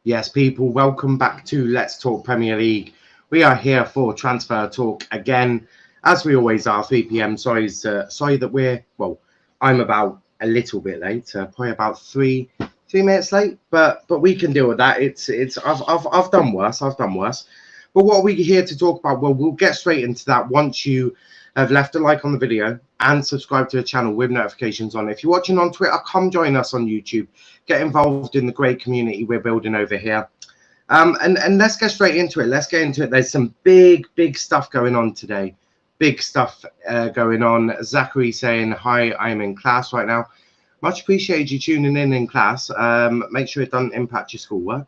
Yes, people, welcome back to Let's Talk Premier League. We are here for transfer talk again, as we always are, 3 p.m. Sorry that I'm about a little bit late, probably about three minutes late, but we can deal with that. I've done worse. But what are we here to talk about? Well, we'll get straight into that once you have left a like on the video and subscribe to the channel with notifications on. If you're watching on Twitter, come join us on YouTube. Get involved in the great community we're building over here. And let's get straight into it. There's some big stuff going on today. Big stuff going on. Zachary saying, hi, I'm in class right now. Much appreciated you tuning in class. Make sure it doesn't impact your schoolwork.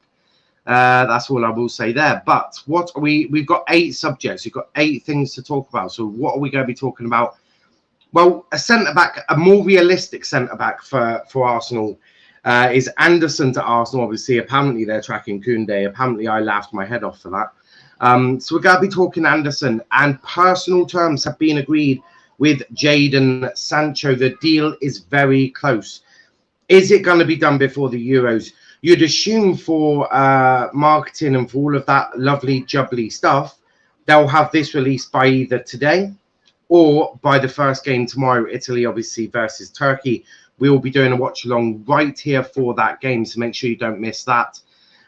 That's all I will say there. But what we've got 8 subjects. We've got 8 things to talk about. So what are we going to be talking about? Well, a centre-back, a more realistic centre-back for Arsenal is Anderson to Arsenal. Obviously, apparently they're tracking Koundé. Apparently, I laughed my head off for that. So we're going to be talking Anderson. And personal terms have been agreed with Jadon Sancho. The deal is very close. Is it going to be done before the Euros? You'd assume for marketing and for all of that lovely jubbly stuff, they'll have this released by either today or by the first game tomorrow, Italy, obviously, versus Turkey. We will be doing a watch along right here for that game, so make sure you don't miss that.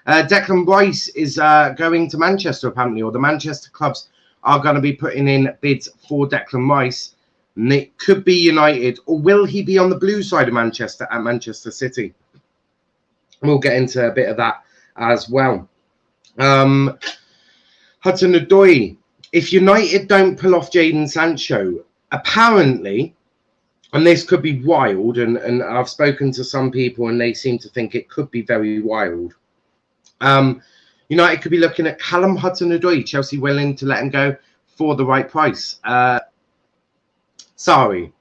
Declan Rice is going to Manchester, apparently, or the Manchester clubs are going to be putting in bids for Declan Rice. And it could be United, or will he be on the blue side of Manchester at Manchester City? We'll get into a bit of that as well. Hudson Odoi. If United don't pull off Jadon Sancho, apparently, and this could be wild, and I've spoken to some people and they seem to think it could be very wild. United could be looking at Callum Hudson-Odoi, Chelsea willing to let him go for the right price. Sarri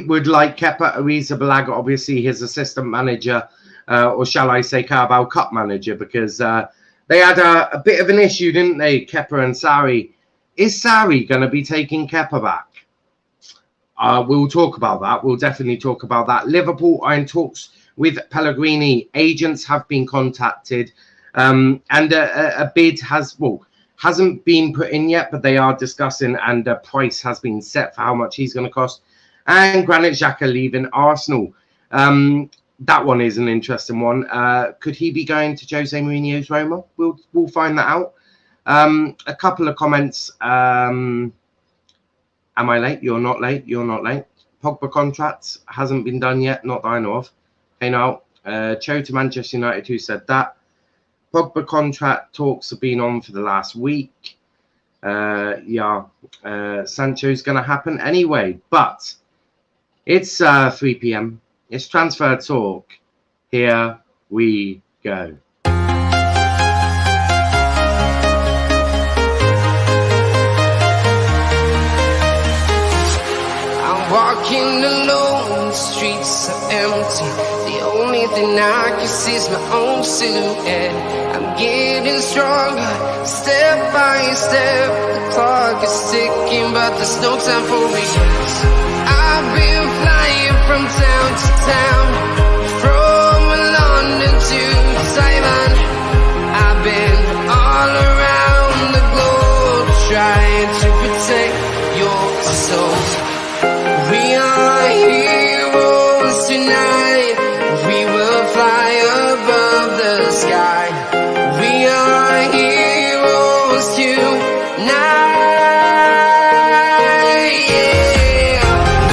would like Kepa Arrizabalaga, obviously his assistant manager, or shall I say Carabao Cup manager, because they had a bit of an issue, didn't they, Kepa and Sarri? Is Sarri going to be taking Kepa back? We'll talk about that. We'll definitely talk about that. Liverpool are in talks with Pellegrini. Agents have been contacted, and a bid hasn't been put in yet, but they are discussing, and a price has been set for how much he's going to cost. And Granit Xhaka leaving Arsenal. That one is an interesting one. Could he be going to Jose Mourinho's Roma? We'll find that out. A couple of comments. Am I late? You're not late. You're not late. Pogba contract hasn't been done yet. Not that I know of. Okay, now, Cho to Manchester United, who said that. Pogba contract talks have been on for the last week. Sancho's going to happen anyway. But it's 3 p.m. It's transfer talk. Here we go. Walking alone, the streets are empty. The only thing I can see is my own silhouette. I'm getting stronger, step by step. The clock is ticking, but there's no time for regrets. I've been flying from town to town, from London to Taiwan. I've been all around the globe, trying to protect your soul. We are heroes tonight. We will fly above the sky. We are heroes tonight. Yeah.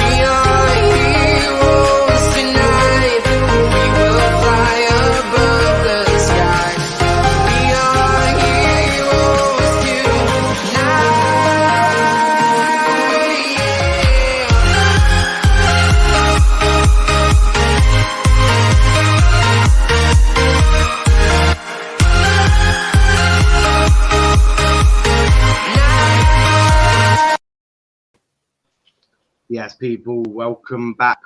We are heroes tonight. We will fly above the sky. We are heroes tonight. Yes, people, welcome back.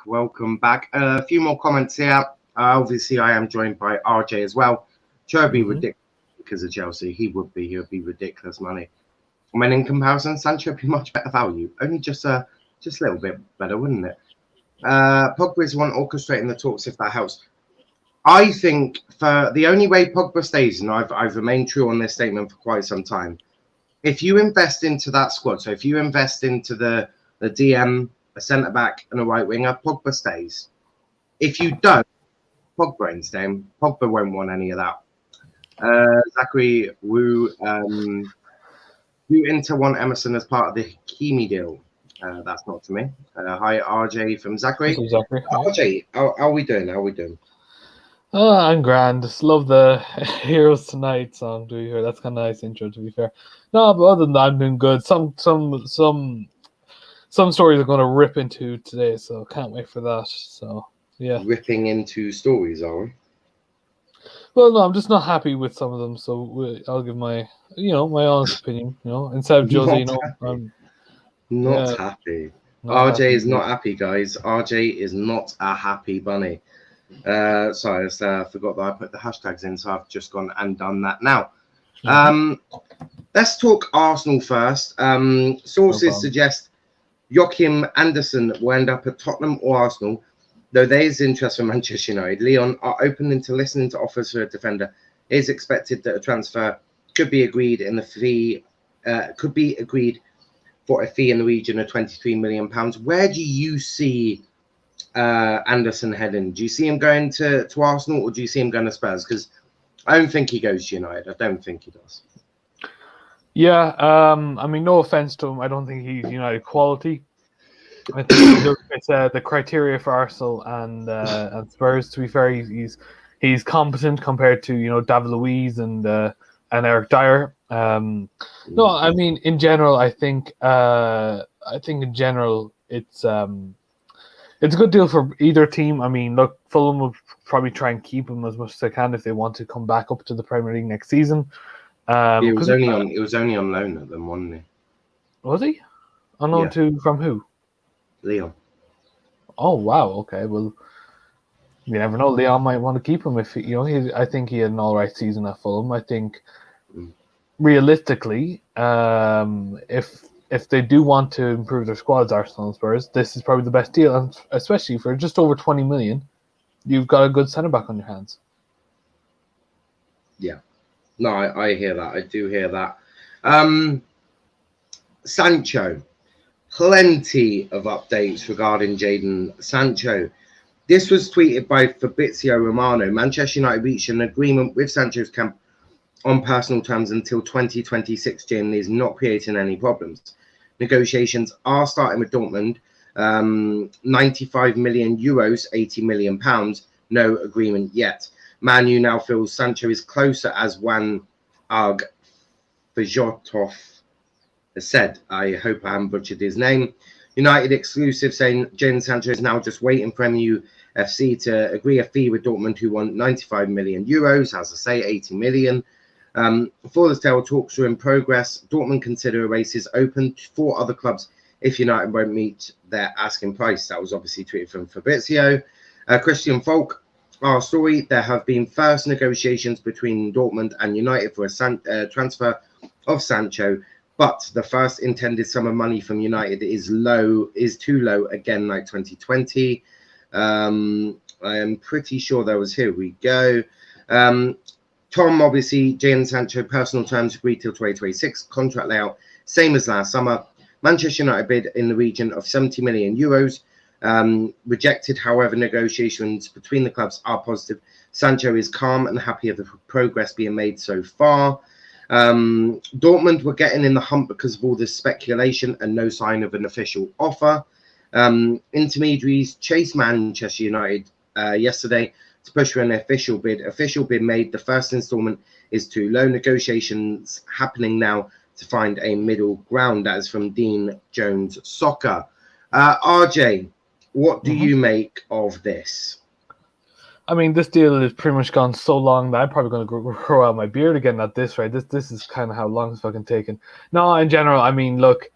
A few more comments here. Obviously, I am joined by RJ as well. Sure, it'd be ridiculous because of Chelsea. He would be ridiculous money. I mean, in comparison, Sancho would be much better value. Only just a little bit better, wouldn't it? Pogba is one orchestrating the talks, if that helps. I think for the only way Pogba stays, and I've remained true on this statement for quite some time, if you invest into that squad, so if you invest into the DM, a centre back, and a right winger, Pogba stays. If you don't, Pogba ain't staying. Pogba won't want any of that. Zachary Wu, you Inter want Emerson as part of the Hakimi deal? That's not to me. Hi, RJ from Zachary. What's up, Zachary? RJ, how are we doing? How are we doing? Oh, I'm grand. Just love the Heroes Tonight song. Do you hear? That's kind of nice intro, to be fair. No, but other than that, I'm doing good. Some stories are going to rip into today, so can't wait for that. So yeah, Ripping into stories, are we? well, no, I'm just not happy with some of them. So I'll give my honest opinion. Instead of Josie, I'm not happy. Not RJ happy. is not happy, guys. RJ is not a happy bunny. Sorry, I forgot that I put the hashtags in, so I've just gone and done that now. Let's talk Arsenal first. Sources suggest Joachim Andersen will end up at Tottenham or Arsenal, though there is interest from Manchester United. Lyon are open to listening to offers for a defender. It is expected that a transfer could be agreed for a fee in the region of £23 million. Where do you see Anderson heading? Do you see him going to Arsenal, or do you see him going to Spurs? Because I don't think he goes to United. I don't think he does. Yeah, I mean, no offense to him. I don't think he's United quality. I think it's the criteria for Arsenal and Spurs. To be fair, he's competent compared to David Luiz and Eric Dyer. No, I mean in general, I think in general it's a good deal for either team. I mean, look, Fulham will probably try and keep him as much as they can if they want to come back up to the Premier League next season. It was only on loan at them, wasn't he? Was he? On loan from who? Lyon. Oh wow. Okay. Well, you never know. Lyon might want to keep him if I think he had an all right season at Fulham. I think realistically, if they do want to improve their squads, Arsenal and Spurs, this is probably the best deal, and especially for just over 20 million, you've got a good centre back on your hands. Yeah. No, I hear that. I do hear that. Sancho. Plenty of updates regarding Jadon Sancho. This was tweeted by Fabrizio Romano. Manchester United reached an agreement with Sancho's camp on personal terms until 2026. Jadon is not creating any problems. Negotiations are starting with Dortmund. 95 million euros, 80 million pounds. No agreement yet. Man U now feels Sancho is closer, as Wan Arg Fajotov has said. I hope I haven't butchered his name. United exclusive saying Jadon Sancho is now just waiting for MUFC to agree a fee with Dortmund, who want 95 million euros, as I say, 80 million. For the sale, talks are in progress. Dortmund consider a race is open for other clubs if United won't meet their asking price. That was obviously tweeted from Fabrizio. Christian Falk, our story, there have been first negotiations between Dortmund and United for a transfer of Sancho, but the first intended sum of money from United is too low, again, like 2020. I am pretty sure there was, here we go. Tom, obviously, Jadon Sancho, personal terms agreed till 2026. Contract layout, same as last summer. Manchester United bid in the region of 70 million euros. Rejected, however, negotiations between the clubs are positive. Sancho is calm and happy of the progress being made so far. Dortmund were getting in the hunt because of all this speculation and no sign of an official offer. Intermediaries chased Manchester United yesterday to push for an official bid. Official bid made. The first instalment is too low. Negotiations happening now to find a middle ground. That is from Dean Jones Soccer. RJ, what do you make of this? I mean, this deal has pretty much gone so long that I'm probably going to grow out my beard again at this rate. This is kind of how long it's fucking taken. No, in general, I mean, look,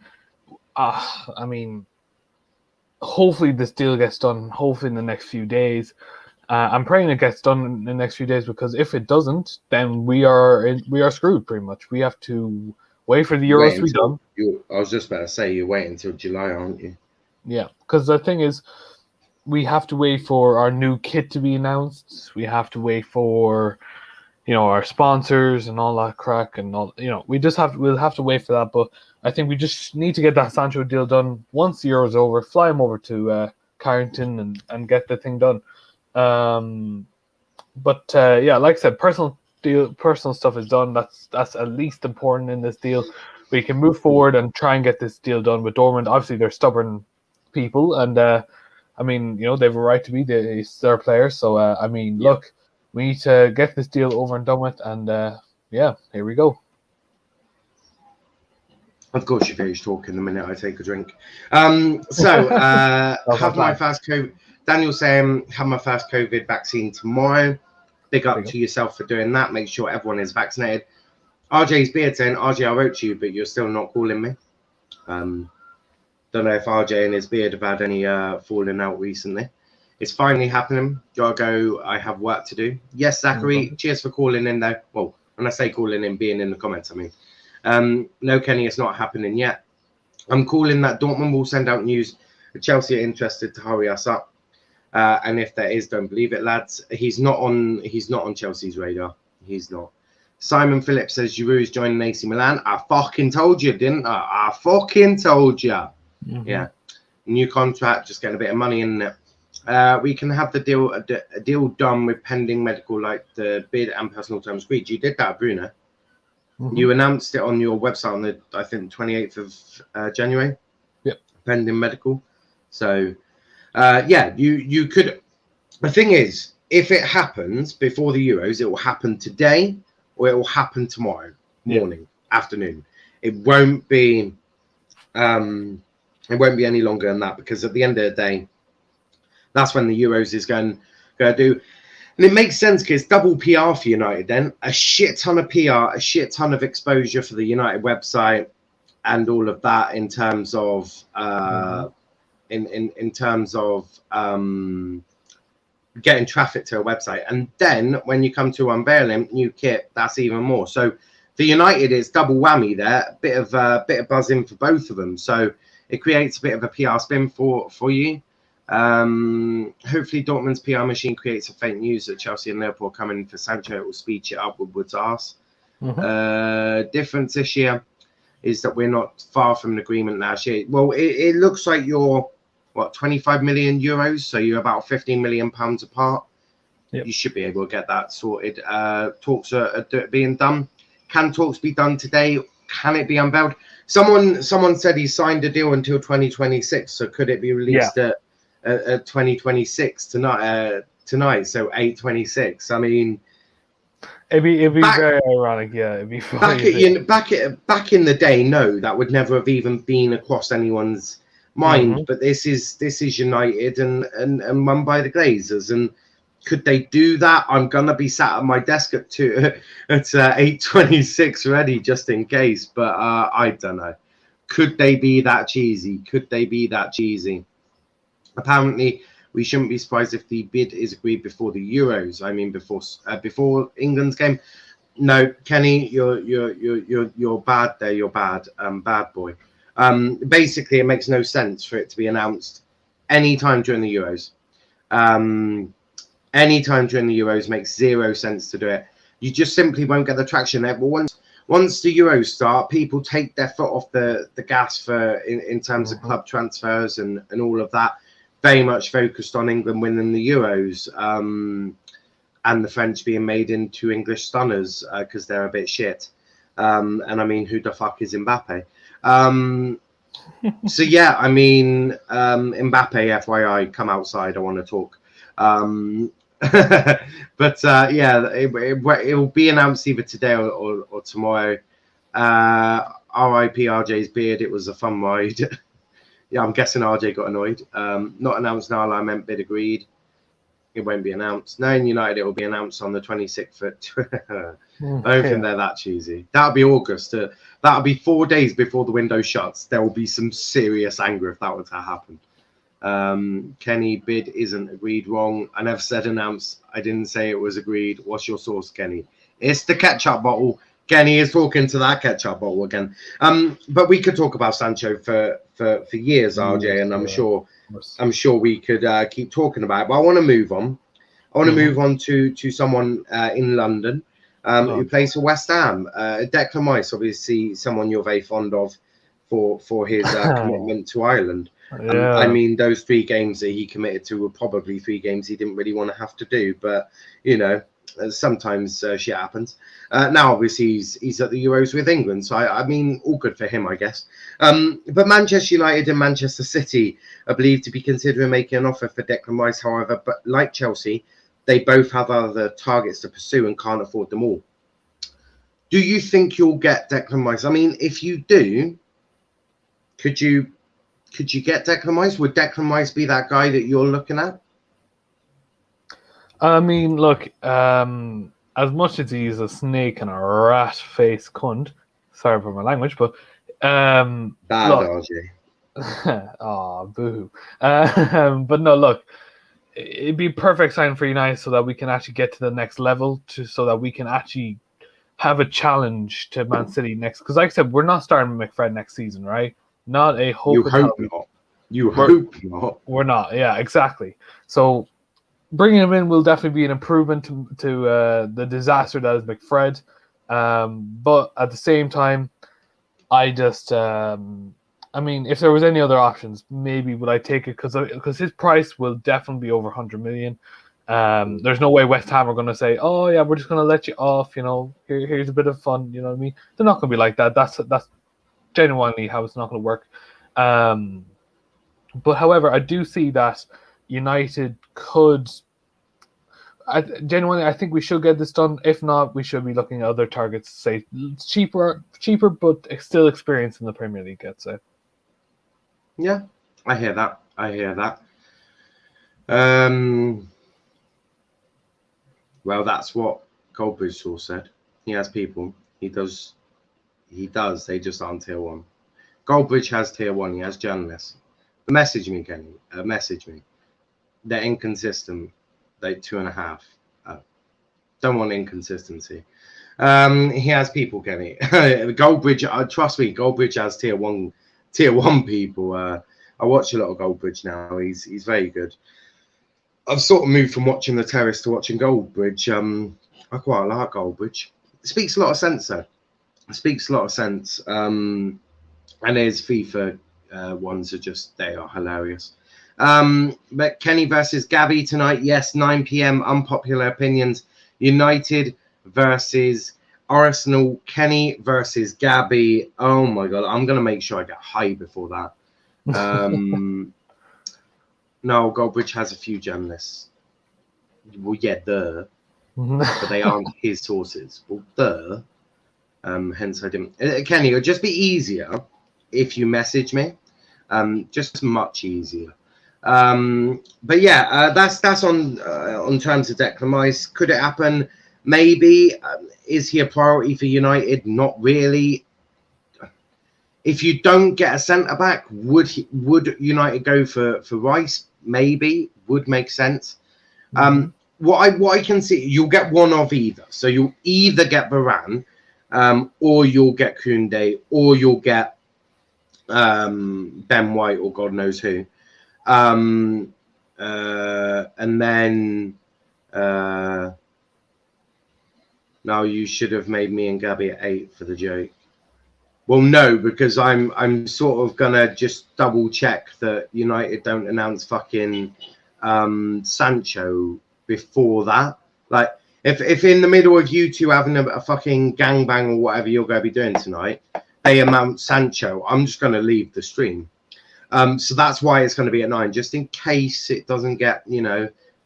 hopefully this deal gets done, hopefully in the next few days. I'm praying it gets done in the next few days, because if it doesn't, then we are screwed pretty much. We have to wait for the Euros to be done. I was just about to say, you're waiting until July, aren't you? Yeah, because the thing is, we have to wait for our new kit to be announced. We have to wait for, our sponsors and all that crack and all. We'll have to wait for that. But I think we just need to get that Sancho deal done once the Euro's over. Fly him over to Carrington and get the thing done. But like I said, personal stuff is done. That's at least important in this deal. We can move forward and try and get this deal done with Dortmund. Obviously, they're stubborn people, and they have a right to be their players. So look, we need to get this deal over and done with, and here we go. Of course, you finish talking the minute I take a drink. Have my first COVID. Daniel saying, have my first COVID vaccine tomorrow. Big up to yourself for doing that. Make sure everyone is vaccinated. RJ's beard saying, RJ, I wrote to you, but you're still not calling me. Don't know if RJ and his beard have had any falling out recently. It's finally happening. Gotta go. I have work to do. Yes, Zachary. Cheers for calling in, though. Well, when I say calling in, being in the comments, I mean. No, Kenny, it's not happening yet. I'm calling that Dortmund will send out news. Chelsea are interested to hurry us up. And if there is, don't believe it, lads. He's not on Chelsea's radar. He's not. Simon Phillips says Giroud is joining AC Milan. I fucking told you, didn't I? I fucking told you. Mm-hmm. Yeah. New contract, just getting a bit of money in it. We can have the deal done with pending medical, like the bid and personal terms agreed. You did that, Bruno. Mm-hmm. You announced it on your website on the, I think, 28th of January. Yep. Pending medical. So, you could. The thing is, if it happens before the Euros, it will happen today or it will happen tomorrow morning, afternoon. It won't be. It won't be any longer than that, because at the end of the day, that's when the Euros is going to do. And it makes sense because double PR for United then. A shit ton of PR, a shit ton of exposure for the United website and all of that in terms of in terms of getting traffic to a website. And then when you come to unveiling new kit, that's even more. So for United, it's double whammy there. A bit of buzzing for both of them. So it creates a bit of a PR spin for you. Hopefully Dortmund's PR machine creates a fake news that Chelsea and Liverpool are coming for Sancho. It will speed it up with Wood's arse. Difference this year is that we're not far from an agreement last year. Well, it looks like you're, 25 million euros? So you're about 15 million pounds apart. Yep. You should be able to get that sorted. Talks are being done. Can talks be done today? Can it be unveiled? Someone said he signed a deal until 2026. So could it be released at 2026 tonight? So 8/26. I mean, it'd be very ironic. Yeah, it'd be funny. Back in the day, no, that would never have even been across anyone's mind. But this is United and run by the Glazers. And could they do that? I'm gonna be sat at my desk at 8/26 ready, just in case. But I don't know. Could they be that cheesy? Apparently, we shouldn't be surprised if the bid is agreed before the Euros. I mean, before England's game. No, Kenny, you're bad there. You're bad, bad boy. Basically, it makes no sense for it to be announced anytime during the Euros. Anytime during the Euros makes zero sense to do it. You just simply won't get the traction there. But once the Euros start, people take their foot off the gas for in terms of club transfers and all of that. Very much focused on England winning the Euros and the French being made into English stunners because they're a bit shit. And I mean, who the fuck is Mbappe? So yeah, I mean, Mbappe, FYI, come outside. I want to talk. But yeah, it will be announced either today or tomorrow. R.I.P. RJ's beard. It was a fun ride. Yeah, I'm guessing RJ got annoyed. Not announced now. I meant bid agreed. It won't be announced. No, in United, it will be announced on the 26th. I don't think they're that cheesy. That'll be August. That'll be 4 days before the window shuts. There will be some serious anger if that were to happen. Kenny, bid isn't agreed. Wrong. I never said announced. I didn't say it was agreed. What's your source, Kenny? It's the ketchup bottle. Kenny is talking to that ketchup bottle again. But we could talk about Sancho for years, RJ, and I'm sure we could keep talking about it. But I want to move on. I want to move on to someone in London who plays for West Ham. Declan Rice, obviously someone you're very fond of for his commitment to Ireland. I mean, those 3 games that he committed to were probably 3 games he didn't really want to have to do. But, you know, sometimes shit happens. Now, obviously, he's at the Euros with England. So, I mean, all good for him, I guess. But Manchester United and Manchester City are believed to be considering making an offer for Declan Rice, however. But like Chelsea, they both have other targets to pursue and can't afford them all. Do you think you'll get Declan Rice? I mean, if you do, could you get Declan Rice? Would Declan Rice be that guy that you're looking at? I mean, look, as much as he's a snake and a rat-faced cunt, sorry for my language, but bad, RJ. Oh, boo. But no, look, it'd be a perfect sign for United so that we can actually get to the next level, so that we can actually have a challenge to Man City next. Because like I said, we're not starting with McFred next season, right? Not a hope. You hope not. You hope not. We're not. Yeah, exactly. So bringing him in will definitely be an improvement to the disaster that is McFred. But at the same time, I just, I mean, if there was any other options, maybe would I take it? Because his price will definitely be over 100 million. There's no way West Ham are going to say, oh yeah, we're just going to let you off. You know, here's a bit of fun. You know what I mean? They're not going to be like that. That's genuinely how it's not going to work. But however, I do see that United could. I think we should get this done. If not, we should be looking at other targets. Say cheaper, but still experience in the Premier League. I'd say. Yeah, I hear that. Well, that's what Goldbridge said. He has people. He does. They just aren't tier 1. Goldbridge has tier 1. He has journalists. Message me, Kenny. Message me. They're inconsistent. They're 2.5. Don't want inconsistency. He has people, Kenny. Goldbridge. Trust me. Goldbridge has tier 1 people. I watch a lot of Goldbridge now. He's very good. I've sort of moved from watching The Terrace to watching Goldbridge. I quite like Goldbridge. It speaks a lot of sense, though. And his FIFA ones they are hilarious. But Kenny versus Gabby tonight. Yes, 9 p.m. Unpopular opinions. United versus Arsenal. Kenny versus Gabby. Oh my God. I'm going to make sure I get high before that. No, Goldbridge has a few journalists. Well, yeah, but they aren't his sources. Well, hence I didn't. Kenny, it'll just be easier if you message me. Just much easier. But yeah, that's on terms of Declan Rice. Could it happen? Maybe. Is he a priority for United? Not really. If you don't get a centre back, would United go for Rice? Maybe, would make sense. What I can see, you'll get one of either. So you'll either get Varane, or you'll get Koundé, or you'll get Ben White, or God knows who. And then now you should have made me and Gabby at 8 for the joke. Well, no, because I'm sort of gonna just double check that United don't announce fucking Sancho before that. Like, if in the middle of you two having a fucking gangbang or whatever you're gonna be doing tonight, they announce Sancho, I'm just gonna leave the stream. So that's why it's gonna be at 9, just in case it doesn't get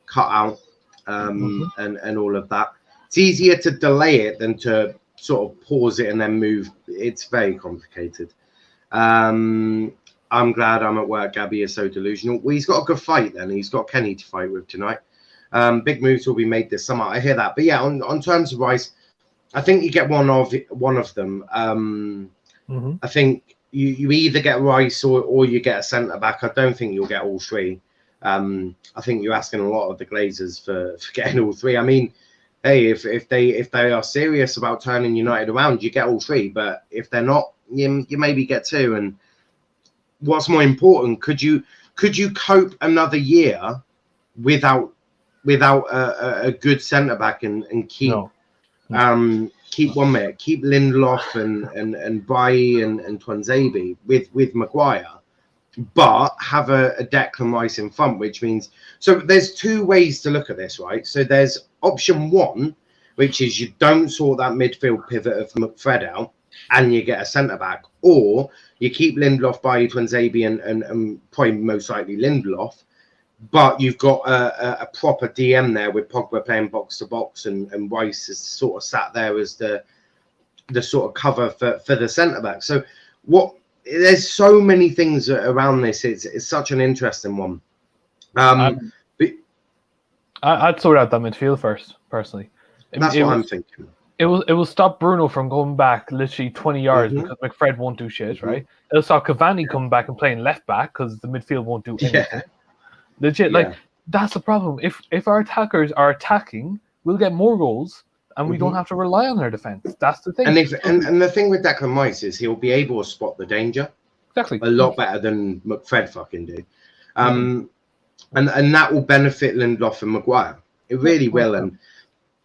cut out and all of that. It's easier to delay it than to sort of pause it and then move. It's very complicated. I'm glad I'm at work. Gabby is so delusional. Well, he's got a good fight then. He's got Kenny to fight with tonight. Big moves will be made this summer. I hear that. But yeah, on terms of Rice, I think you get one of them. I think you either get Rice or you get a centre back. I don't think you'll get all 3. I think you're asking a lot of the Glazers for getting all 3. I mean, hey, if they are serious about turning United around, you get all three. But if they're not, you maybe get two. And what's more important, could you cope another year without a good centre back and keep keep Lindelof and Bailly and Tuanzebe with Maguire, but have a Declan Rice in front, which means, so there's two ways to look at this, right? So there's option one, which is you don't sort that midfield pivot of McFred out and you get a centre back, or you keep Lindelof, Bailly, Tuanzebe and probably most likely Lindelof, but you've got a proper DM there with Pogba playing box to box and Rice is sort of sat there as the sort of cover for the centre back. So there's so many things around this. It's such an interesting one. I'd sort out that midfield first, personally. That's what I'm thinking. It will stop Bruno from going back literally 20 yards because McFred won't do shit, right? It'll stop Cavani coming back and playing left back because the midfield won't do anything. Yeah. Legit, that's the problem. If our attackers are attacking, we'll get more goals and we don't have to rely on their defense. That's the thing. And the thing with Declan Rice is he'll be able to spot the danger. Exactly. A lot better than McFred fucking do. And that will benefit Lindelof and Maguire. It really will. And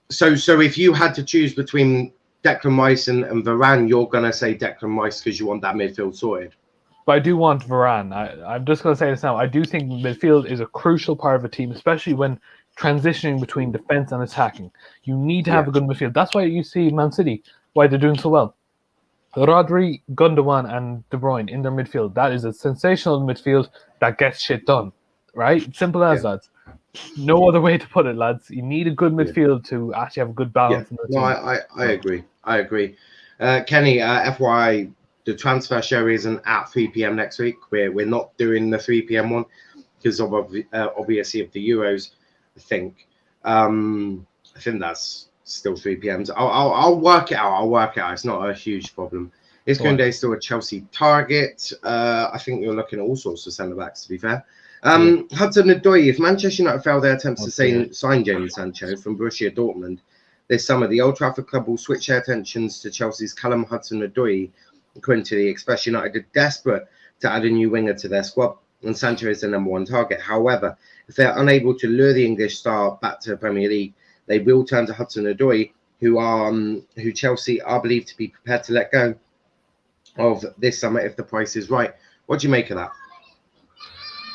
so if you had to choose between Declan Rice and Varane, you're going to say Declan Rice because you want that midfield sorted. But I do want Varane. I'm just going to say this now. I do think midfield is a crucial part of a team, especially when transitioning between defense and attacking. You need to have a good midfield. That's why you see Man City, why they're doing so well. Rodri, Gundogan, and De Bruyne in their midfield. That is a sensational midfield that gets shit done. Right? Simple as that. No other way to put it, lads. You need a good midfield to actually have a good balance in the team. No, I agree. Kenny, FYI, the transfer show isn't at 3 p.m. next week. We're not doing the 3 p.m. one because of obviously of the Euros. I think that's still 3 p.m. So I'll work it out. It's not a huge problem. Is Koundé still a Chelsea target? I think you're looking at all sorts of centre backs. To be fair. Hudson Odoi, if Manchester United fail their attempts to sign Jadon Sancho from Borussia Dortmund this summer, the Old Trafford club will switch their attentions to Chelsea's Callum Hudson-Odoi. According to the Express, United are desperate to add a new winger to their squad, and Sancho is the number one target. However, if they're unable to lure the English star back to the Premier League, they will turn to Hudson-Odoi, who Chelsea are believed to be prepared to let go of this summer if the price is right. What do you make of that?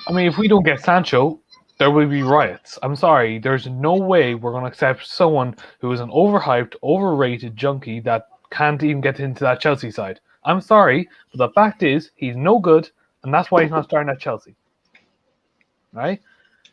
I mean, if we don't get Sancho, there will be riots. I'm sorry. There's no way we're going to accept someone who is an overhyped, overrated junkie that can't even get into that Chelsea side. I'm sorry, but the fact is he's no good, and that's why he's not starting at Chelsea. Right?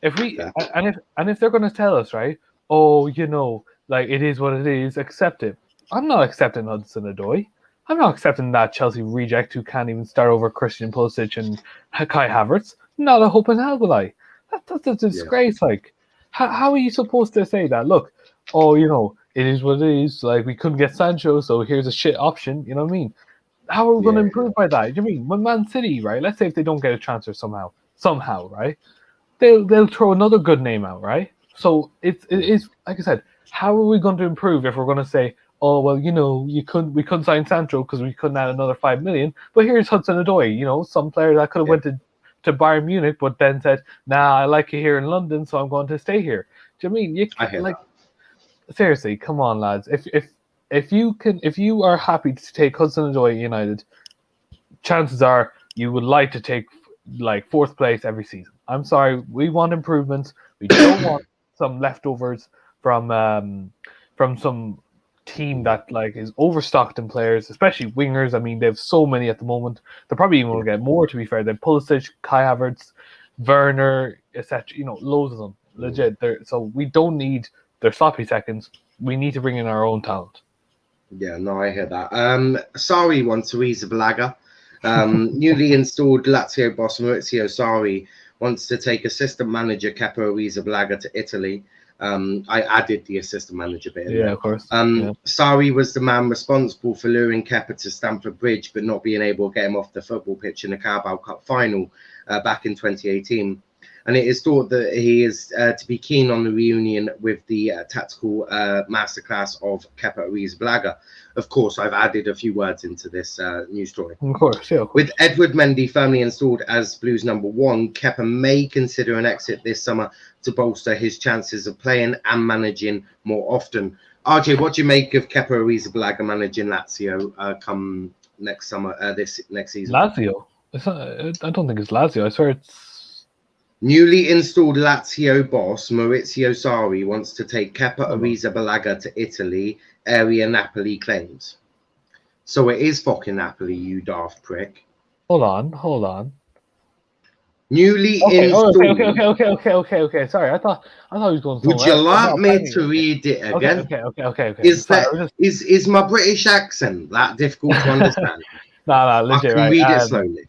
If they're going to tell us, right, it is what it is, accept it. I'm not accepting Hudson-Odoi. I'm not accepting that Chelsea reject who can't even start over Christian Pulisic and Kai Havertz. Not a hope in hell will I. That's a disgrace. How are you supposed to say that? Look, it is what it is. Like, we couldn't get Sancho, so here's a shit option. You know what I mean? How are we going to improve by that? You know what I mean? When Man City, right? Let's say if they don't get a transfer somehow, right? They'll throw another good name out, right? So it is like I said. How are we going to improve if we're going to say, oh well, we couldn't sign Sancho because we couldn't add another 5 million, but here's Hudson-Odoi. Some player that could have went to Bayern Munich, but then said, nah, I like it here in London, so I'm going to stay here. Do you mean seriously, come on, lads. If you are happy to take Hudson-Odoi United, chances are you would like to take fourth place every season. I'm sorry, we want improvements. We don't want some leftovers from some team that is overstocked in players, especially wingers. I mean, they have so many at the moment. They probably even will get more, to be fair. Then Pulisic, Kai Havertz, Werner, etc. Loads of them. Legit. So we don't need their sloppy seconds. We need to bring in our own talent. Yeah, no, I hear that. Sarri wants Arrizabalaga. Newly installed Lazio boss Maurizio Sarri wants to take assistant manager Kepa Arrizabalaga to Italy. I added the assistant manager bit. Yeah, of course. Sarri was the man responsible for luring Kepa to Stamford Bridge, but not being able to get him off the football pitch in the Carabao Cup final back in 2018. and it is thought that he is to be keen on the reunion with the tactical masterclass of Kepa Arrizabalaga. Of course, I've added a few words into this news story. Of course, yeah. Of course. With Edward Mendy firmly installed as Blues number 1, Kepa may consider an exit this summer to bolster his chances of playing and managing more often. RJ, what do you make of Kepa Arrizabalaga managing Lazio come next summer, this next season? Lazio? It's not, I don't think it's Lazio. I swear it's... Newly installed Lazio boss Maurizio Sarri wants to take Kepa Arrizabalaga to Italy, area Napoli claims. So it is fucking Napoli, you daft prick. Hold on. Newly installed. Okay. Sorry, I thought he was going. Would you like me to read it again? Okay. Is my British accent that difficult to understand? No, legit. I can read it slowly.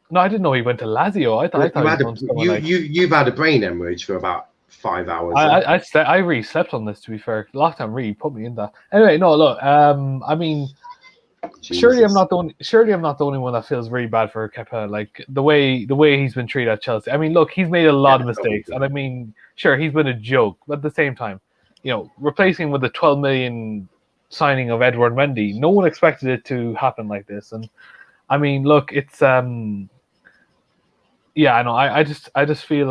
No, I didn't know he went to Lazio. I thought you've had a brain hemorrhage for about 5 hours. I really slept on this, to be fair. Lockdown really put me in that. Anyway, no, look. I mean, Jesus. Surely I'm not the only one that feels really bad for Kepa. Like the way he's been treated at Chelsea. I mean, look, he's made a lot of mistakes, and I mean, sure, he's been a joke, but at the same time, replacing with the 12 million signing of Edward Mendy, no one expected it to happen like this. And I mean, look, it's yeah, I know. I just feel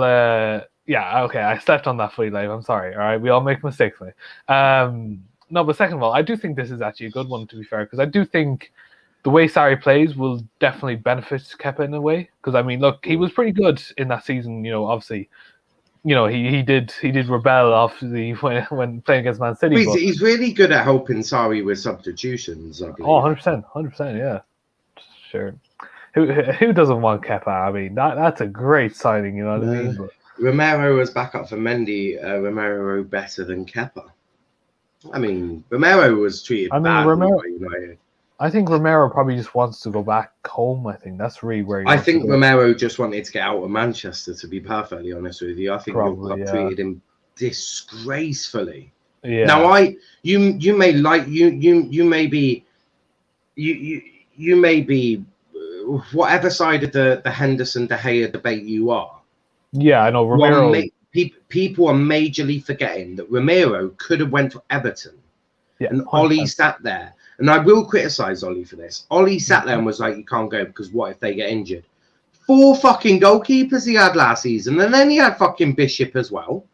yeah, okay, I slept on that fully live. I'm sorry. All right, we all make mistakes, mate. No, but second of all, I do think this is actually a good one, to be fair, because I do think the way Sarri plays will definitely benefit Kepa in a way. Because I mean, look, he was pretty good in that season. Obviously, he did rebel obviously when playing against Man City. He's really good at helping Sarri with substitutions. I believe. 100%, yeah, sure. Who doesn't want Kepa? I mean, that's a great signing. You know what I mean? But Romero was back up for Mendy. Romero better than Kepa. I mean, Romero was treated badly by United. I think Romero probably just wants to go back home. I think that's really where I think Romero just wanted to get out of Manchester, to be perfectly honest with you. I think probably, the club treated him disgracefully. Yeah. Now you may like you may be whatever side of the Henderson De Gea debate you are. Yeah, I know Romero. People are majorly forgetting that Romero could have went to Everton, and Ollie sat there. And I will criticise Ollie for this. Ollie sat there and was like, "You can't go because what if they get injured?" 4 fucking goalkeepers he had last season, and then he had fucking Bishop as well.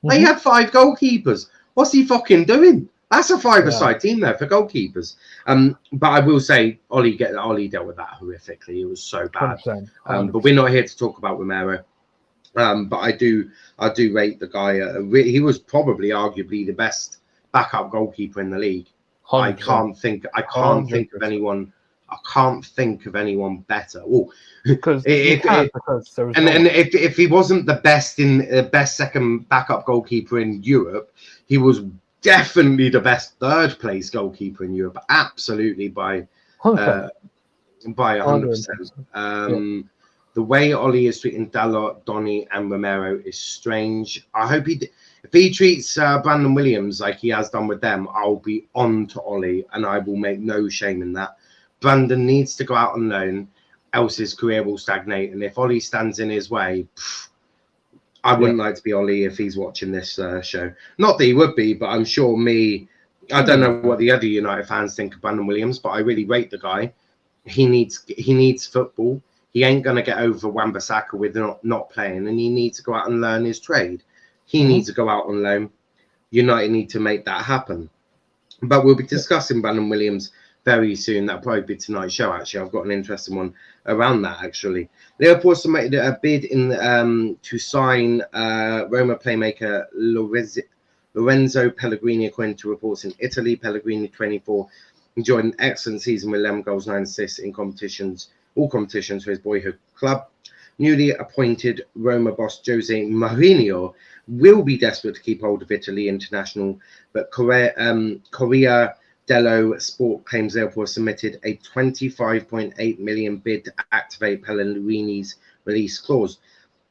He had 5 goalkeepers. What's he fucking doing? That's a 5-a-side team there for goalkeepers. But I will say, Ollie dealt with that horrifically. It was so bad. 100%. But we're not here to talk about Romero. But I do rate the guy. He was probably arguably the best backup goalkeeper in the league. 100%. I can't think of anyone. I can't think of anyone better. If he wasn't the best second backup goalkeeper in Europe, he was definitely the best third place goalkeeper in Europe. Absolutely by 100%. The way Ollie is treating Dalot, Donny, and Romero is strange. I hope if he treats Brandon Williams like he has done with them, I'll be on to Ollie, and I will make no shame in that. Brandon needs to go out on loan, else his career will stagnate. And if Ollie stands in his way, I wouldn't like to be Ollie if he's watching this show. Not that he would be, but I'm sure I don't know what the other United fans think of Brandon Williams, but I really rate the guy. He needs football. He ain't going to get over Wan-Bissaka with not playing, and he needs to go out and learn his trade. He needs to go out on loan. United need to make that happen. But we'll be discussing Brandon Williams very soon. That'll probably be tonight's show, actually. I've got an interesting one around that, actually. Liverpool submitted a bid to sign Roma playmaker Lorenzo Pellegrini, according to reports in Italy. Pellegrini, 24, enjoyed an excellent season with 11 goals, 9 assists in all competitions for his boyhood club. Newly appointed Roma boss Jose Mourinho will be desperate to keep hold of Italy international, but Corriere dello Sport claims Liverpool submitted a 25.8 million bid to activate Pellegrini's release clause.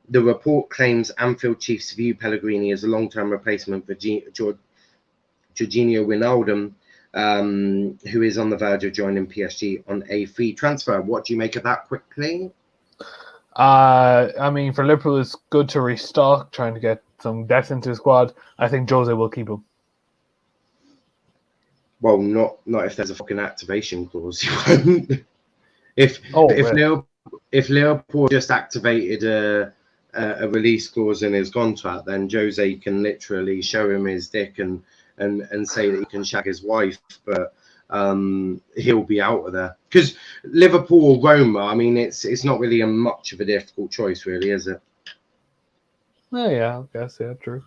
The report claims Anfield Chiefs view Pellegrini as a long-term replacement for Jorginho Wijnaldum, who is on the verge of joining PSG on a free transfer. What do you make of that quickly? I mean, for Liverpool, it's good to restock, trying to get some depth into the squad. I think Jose will keep him. Well, not if there's a fucking activation clause. You won't. If Liverpool just activated a release clause in his contract, then Jose can literally show him his dick and say that he can shag his wife, but he'll be out of there. Because Liverpool or Roma, I mean, it's not really much of a difficult choice, really, is it? Oh, yeah, I guess, yeah, true.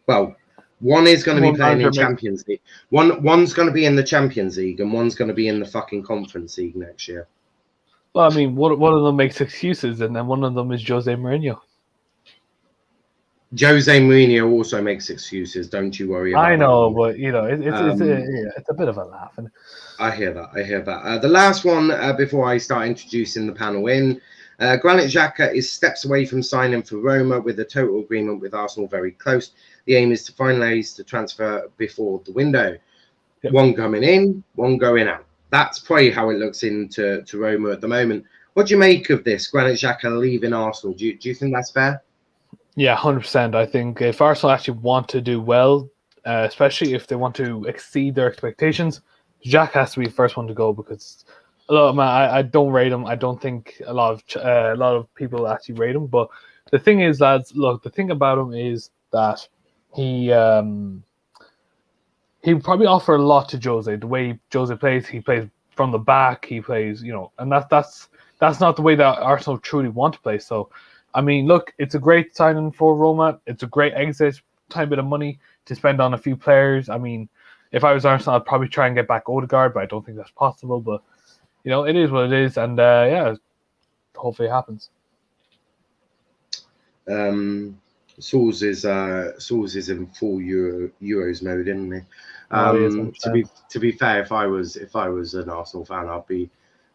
Well, one is going to be playing in Champions League. One's going to be in the Champions League, and one's going to be in the fucking Conference League next year. Well, I mean, one of them makes excuses, and then one of them is Jose Mourinho. Jose Mourinho also makes excuses. Don't you worry about I know, that. But you know, it's a bit of a laugh. And I hear that. The last one before I start introducing the panel in. Granit Xhaka is steps away from signing for Roma with a total agreement with Arsenal very close. The aim is to finalise the transfer before the window. Yep. One coming in, one going out. That's probably how it looks into Roma at the moment. What do you make of this, Granit Xhaka leaving Arsenal? Do you think that's fair? Yeah, 100%. I think if Arsenal actually want to do well, especially if they want to exceed their expectations, Xhaka has to be the first one to go because a lot of man, I don't rate him. I don't think a lot of people actually rate him. But the thing is, lads, look, the thing about him is that he probably offer a lot to Jose. The way Jose plays, he plays from the back. He plays, and that's not the way that Arsenal truly want to play. So, I mean, look, it's a great signing for Roma. It's a great exit, tiny bit of money to spend on a few players. I mean, if I was Arsenal, I'd probably try and get back Odegaard, but I don't think that's possible. But it is what it is, and yeah, hopefully it happens. Sauls is in full Euros mode, isn't he? To be fair, if I was an Arsenal fan, I'd be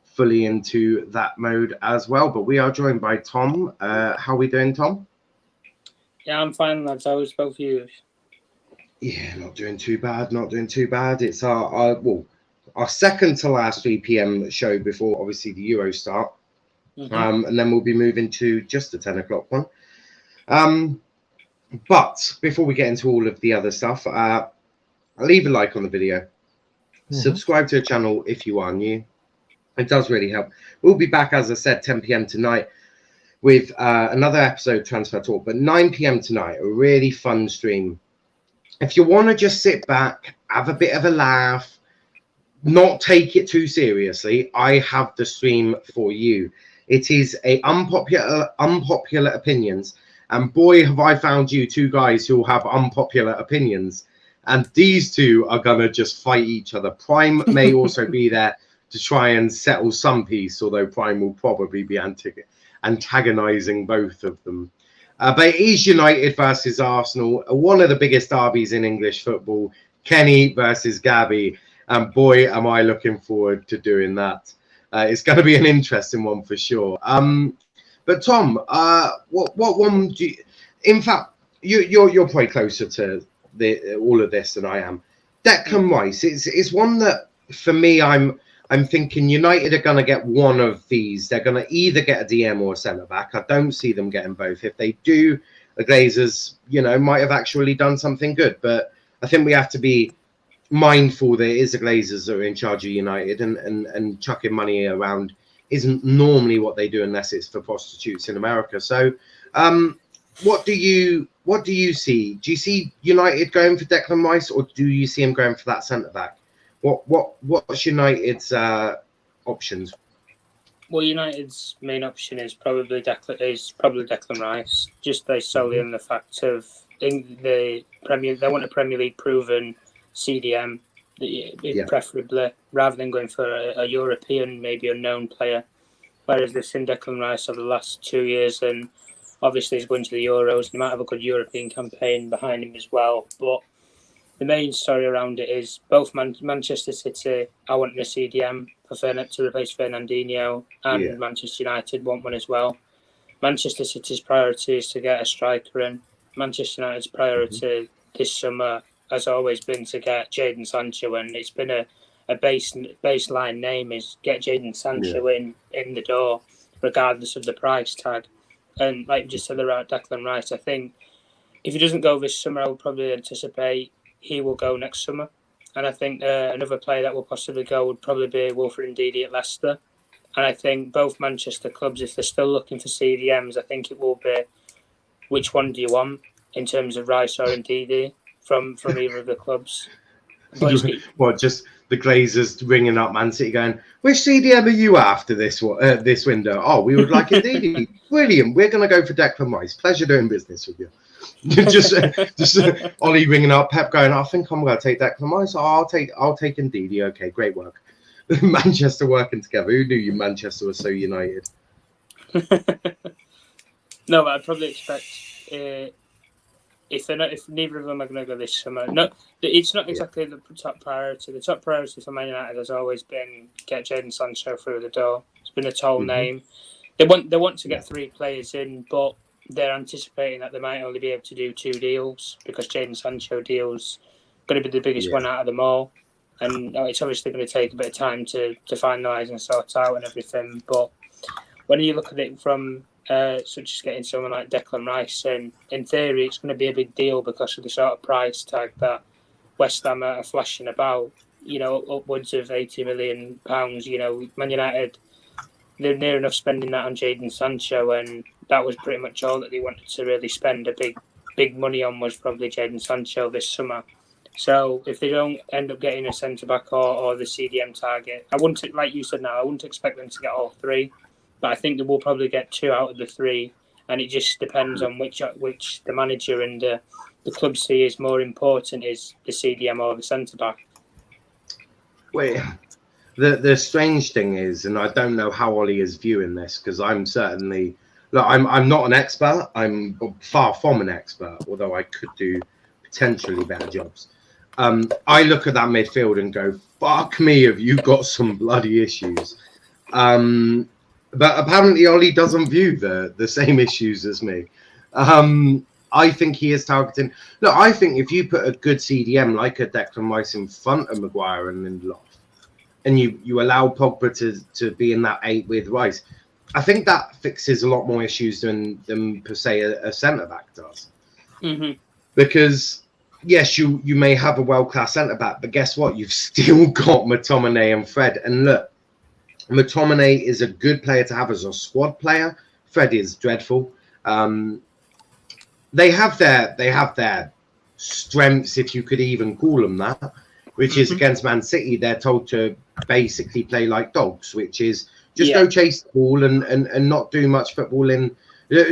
fully into that mode as well. But we are joined by Tom. How are we doing, Tom? Yeah, I'm fine, lads. How was both of you? Yeah, not doing too bad. It's our second to last 3 p.m. show before obviously the Euros start. Mm-hmm. And then we'll be moving to just a 10 o'clock one. But before we get into all of the other stuff, leave a like on the video. Mm-hmm. Subscribe to the channel if you are new. It does really help. We'll be back, as I said, 10 p.m. tonight with another episode, Transfer Talk. But 9 p.m. tonight, a really fun stream. If you want to just sit back, have a bit of a laugh, not take it too seriously, I have the stream for you. It is a unpopular opinions. And boy, have I found you two guys who have unpopular opinions. And these two are going to just fight each other. Prime may also be there to try and settle some peace, although Prime will probably be antagonizing both of them. But it is United versus Arsenal, one of the biggest derbies in English football. Kenny versus Gabby. And boy, am I looking forward to doing that. It's going to be an interesting one for sure. But Tom, what one do you, in fact, you're probably closer to all of this than I am. Declan Rice, it's one that for me, I'm thinking United are going to get one of these. They're going to either get a DM or a centre back. I don't see them getting both. If they do, the Glazers, might have actually done something good. But I think we have to be mindful that it is the Glazers that are in charge of United, and chucking money around isn't normally what they do unless it's for prostitutes in America. So, what do you see? Do you see United going for Declan Rice, or do you see him going for that centre back? What's United's options? Well, United's main option is probably Declan Rice, just based solely on the fact of they want a Premier League proven CDM, preferably, rather than going for a European, maybe unknown player. Whereas they've seen Declan Rice over the last 2 years, and obviously he's going to the Euros. They might have a good European campaign behind him as well. But the main story around it is both Manchester City are wanting a CDM to replace Fernandinho, and Manchester United want one as well. Manchester City's priority is to get a striker in. Manchester United's priority this summer has always been to get Jadon Sancho, and it's been a baseline name is get Jadon Sancho in the door. regardless of the price tag. And like you just said about Declan Rice, I think if he doesn't go this summer, I would probably anticipate he will go next summer. And I think another player that will possibly go would probably be Wilfred Ndidi at Leicester. And I think both Manchester clubs, if they're still looking for CDMs, I think it will be which one do you want in terms of Rice or Ndidi from either of the clubs. What, just the Glazers ringing up Man City going, which CDM are you after this window? Oh, we would like Ndidi. Brilliant. We're going to go for Declan Rice. Pleasure doing business with you. just Ollie ringing up, Pep going, I think I'm going to take Declan Rice. Oh, I'll take Ndidi. Okay, great work. Manchester working together. Who knew you Manchester was so united? No, but I'd probably expect if neither of them are going to go this summer. No, it's not exactly the top priority. The top priority for Man United has always been get Jadon Sancho through the door. It's been a tall name. They want to get 3 players in, but they're anticipating that they might only be able to do 2 deals because Jadon Sancho deal's going to be the biggest one out of them all. And it's obviously going to take a bit of time to finalise and sort out and everything. But when you look at it from such as getting someone like Declan Rice, and in theory it's going to be a big deal because of the sort of price tag that West Ham are flashing about, upwards of £80 million. Man United, they're near enough spending that on Jadon Sancho, and that was pretty much all that they wanted to really spend a big money on was probably Jadon Sancho this summer. So if they don't end up getting a centre-back or the CDM target, I wouldn't, like you said now, I wouldn't expect them to get all 3, but I think they will probably get 2 out of the 3, and it just depends on which the manager and the club see is more important, is the CDM or the centre-back. Wait, the strange thing is, and I don't know how Ollie is viewing this, because I'm certainly... Look, I'm not an expert. I'm far from an expert, although I could do potentially better jobs. I look at that midfield and go, fuck me, have you got some bloody issues? But apparently Ollie doesn't view the same issues as me. I think he is targeting... Look, I think if you put a good CDM like a Declan Rice in front of Maguire and Lindelof, and you allow Pogba to be in that 8 with Rice, I think that fixes a lot more issues than per se a centre-back does. Because... yes, you may have a world-class centre-back, but guess what? You've still got McTominay and Fred. And look, McTominay is a good player to have as a squad player. Fred is dreadful. They have their strengths, if you could even call them that, which is against Man City. They're told to basically play like dogs, which is just go chase the ball and not do much footballing.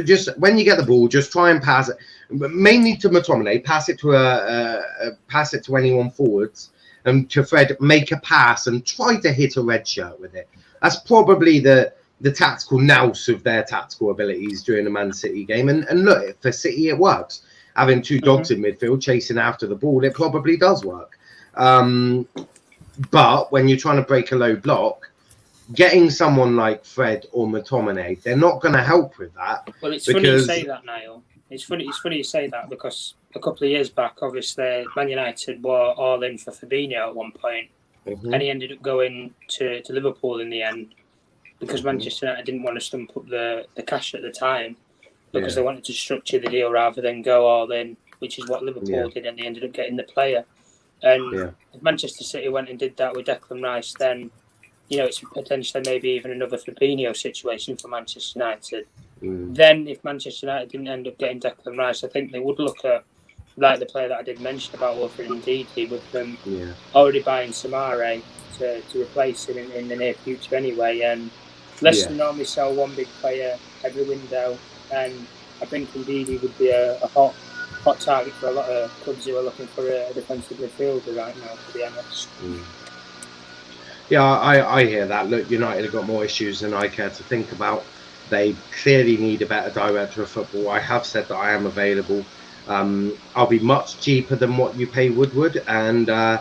Just when you get the ball, just try and pass it, mainly to McTominay. Pass it to anyone forwards, and to Fred, make a pass and try to hit a red shirt with it. That's probably the tactical nous of their tactical abilities during the Man City game. And look, for City it works. Having 2 dogs in midfield chasing after the ball, it probably does work. But when you're trying to break a low block, getting someone like Fred or McTominay, they're not going to help with that. Well, it's funny you say that, Niall. It's funny you say that because a couple of years back, obviously, Man United were all in for Fabinho at one point, and he ended up going to Liverpool in the end because Manchester United didn't want to stump up the cash at the time because they wanted to structure the deal rather than go all in, which is what Liverpool did, and they ended up getting the player. And if Manchester City went and did that with Declan Rice, then it's potentially maybe even another Fabinho situation for Manchester United. Then if Manchester United didn't end up getting Declan Rice, I think they would look at like the player that I did mention about Wilfred Ndidi, with them already buying Samare to replace him in the near future anyway. And Leicester normally sell one big player every window, and I think Ndidi would be a hot target for a lot of clubs who are looking for a defensive midfielder right now, to be honest. Yeah, I hear that. Look, United have got more issues than I care to think about. They clearly need a better director of football. I have said that I am available. I'll be much cheaper than what you pay Woodward, and I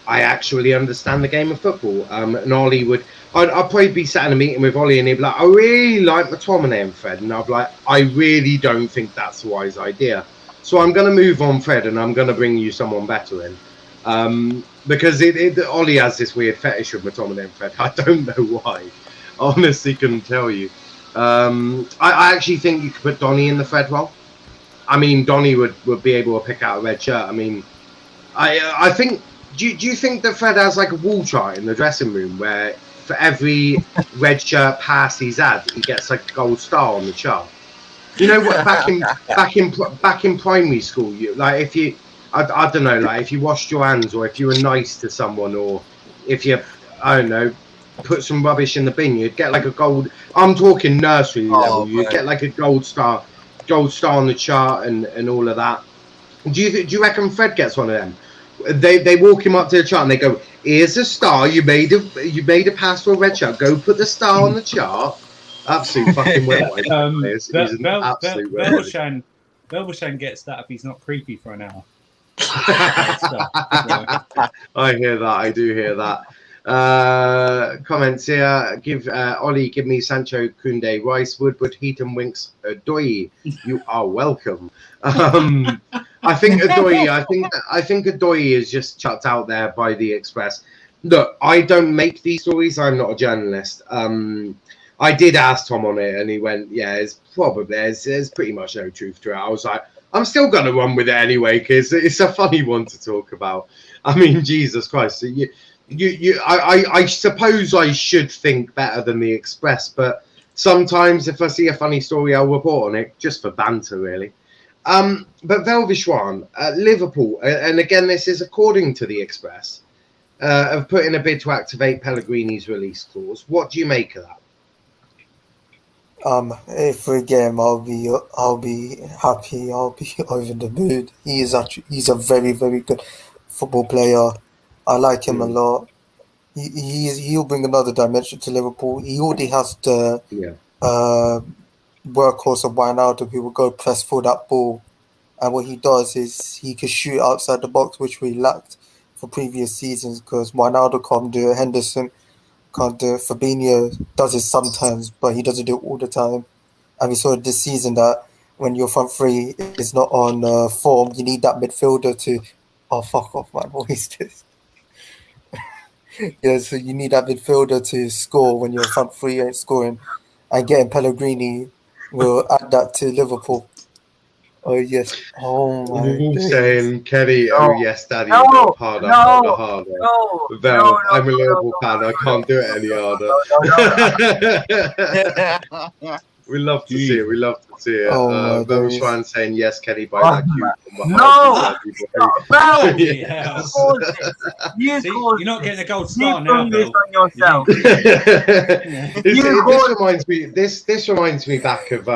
actually understand the game of football. And Ollie I'd probably be sat in a meeting with Ollie and he'd be like, I really like McTominay and Fred. And I'd be like, I really don't think that's a wise idea. So I'm going to move on Fred, and I'm going to bring you someone better in. Because Ollie has this weird fetish with McTominay and Fred. I don't know why. Honestly, couldn't tell you. I actually think you could put Donny in the Fred role. I mean, Donny would be able to pick out a red shirt. I mean, I think. Do you think that Fred has like a wall chart in the dressing room where for every red shirt pass he's had, he gets like a gold star on the chart? You know what? Back in primary school, you like if you, I don't know, like if you washed your hands or if you were nice to someone or if you, I don't know, put some rubbish in the bin, you'd get like a gold. I'm talking nursery level. You'd get like a gold star on the chart and all of that. Do you reckon Fred gets one of them? They walk him up to the chart and they go, "Here's a star. You made a pass for a red shirt. Go put the star on the chart." Absolute fucking well. Velvershan gets that if he's not creepy for an hour. I hear that. I do hear that. Comments here. Give Ollie. Give me Sancho, Koundé, Rice, Woodward, Heaton, Winks, Odoi. You are welcome. I think Odoi. I think Odoi is just chucked out there by the Express. Look, I don't make these stories. I'm not a journalist. I did ask Tom on it, and he went, "Yeah, there's pretty much no truth to it." I was like, "I'm still gonna run with it anyway because it's a funny one to talk about." I mean, Jesus Christ. I suppose I should think better than the Express, but sometimes if I see a funny story, I'll report on it just for banter, really. But Velvishwan, Liverpool, and again, this is according to the Express, have put in a bid to activate Pellegrini's release clause. What do you make of that? If we get him, I'll be happy. I'll be over the mood. He's a very, very good football player. I like him a lot. He'll bring another dimension to Liverpool. He already has the workhorse of Wijnaldum who will go press for that ball. And what he does is he can shoot outside the box, which we lacked for previous seasons because Wijnaldum can't do it. Henderson can't do it. Fabinho does it sometimes, but he doesn't do it all the time. And we saw this season that when your front three is not on form, you need that midfielder to... Oh, fuck off, man. What is this? Yeah, so you need that midfielder to score when your front three ain't scoring. And getting Pellegrini will add that to Liverpool. Oh, yes. Oh, my God. Saying, Kenny, yes, Daddy, harder. Vel, I'm a Liverpool fan. I can't do it any harder. We love to see it. Velshwan saying, yes, Kenny, buy that cube. You're not getting a gold star now, Bill. This reminds me back of...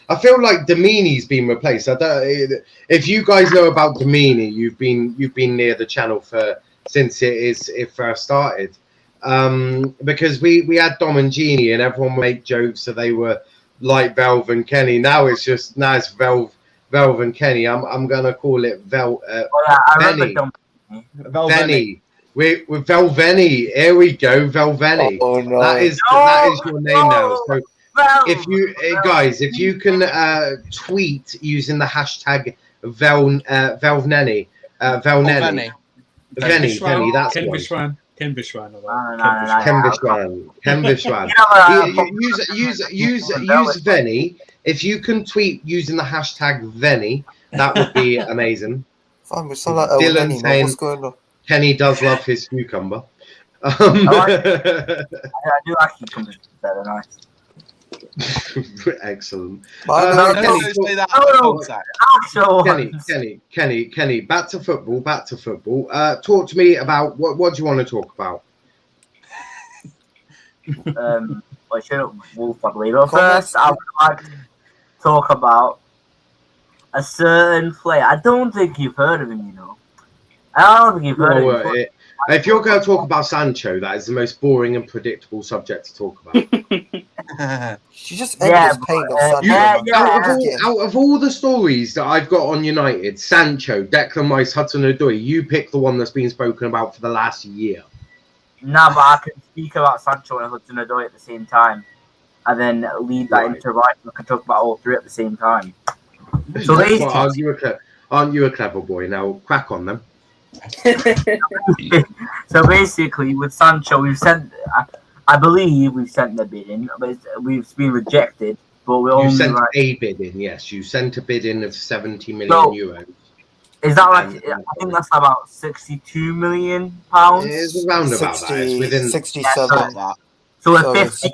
I feel like Domini's been replaced. If you guys know about Domini, you've been near the channel since it first started. Because we had Dom and Genie and everyone would make jokes so they were like Velv and Kenny. Now it's Velv and Kenny. I'm gonna call it Velveni. We're Velveni. Here we go, Velveni. Oh, no. That is your name now. So if you guys, if you can tweet using the hashtag Velveni, Velneni, Venny, that's Ken one. Bishwan. Ken Bishwan. Use Venny. If you can tweet using the hashtag Venny, that would be amazing. Dylan saying Kenny does love his cucumber. I do actually come to better nice. Excellent. Kenny, back to football. Talk to me about what do you want to talk about? I should have Wolfpack leader first. I would like to talk about a certain player. I don't think you've heard of him, you know. I don't think you've heard of him. If you're going to talk about Sancho, that is the most boring and predictable subject to talk about. She just ended pain on Sancho. Out of all the stories that I've got on United, Sancho, Declan Rice, Hudson Odoi, you pick the one that's been spoken about for the last year. Nah, but I can speak about Sancho and Hudson Odoi at the same time, and then lead that into right. I can talk about all three at the same time. So aren't you a clever boy? Now crack on them. So basically, with Sancho, we've said I believe we've sent the bid in, but we've been rejected. But we're You only sent like. a bid in, yes. You sent a bid in of 70 million So, euros. Is that like? And- I think that's about 62 million It's pounds. around about that. It's within 67. So we're So 50.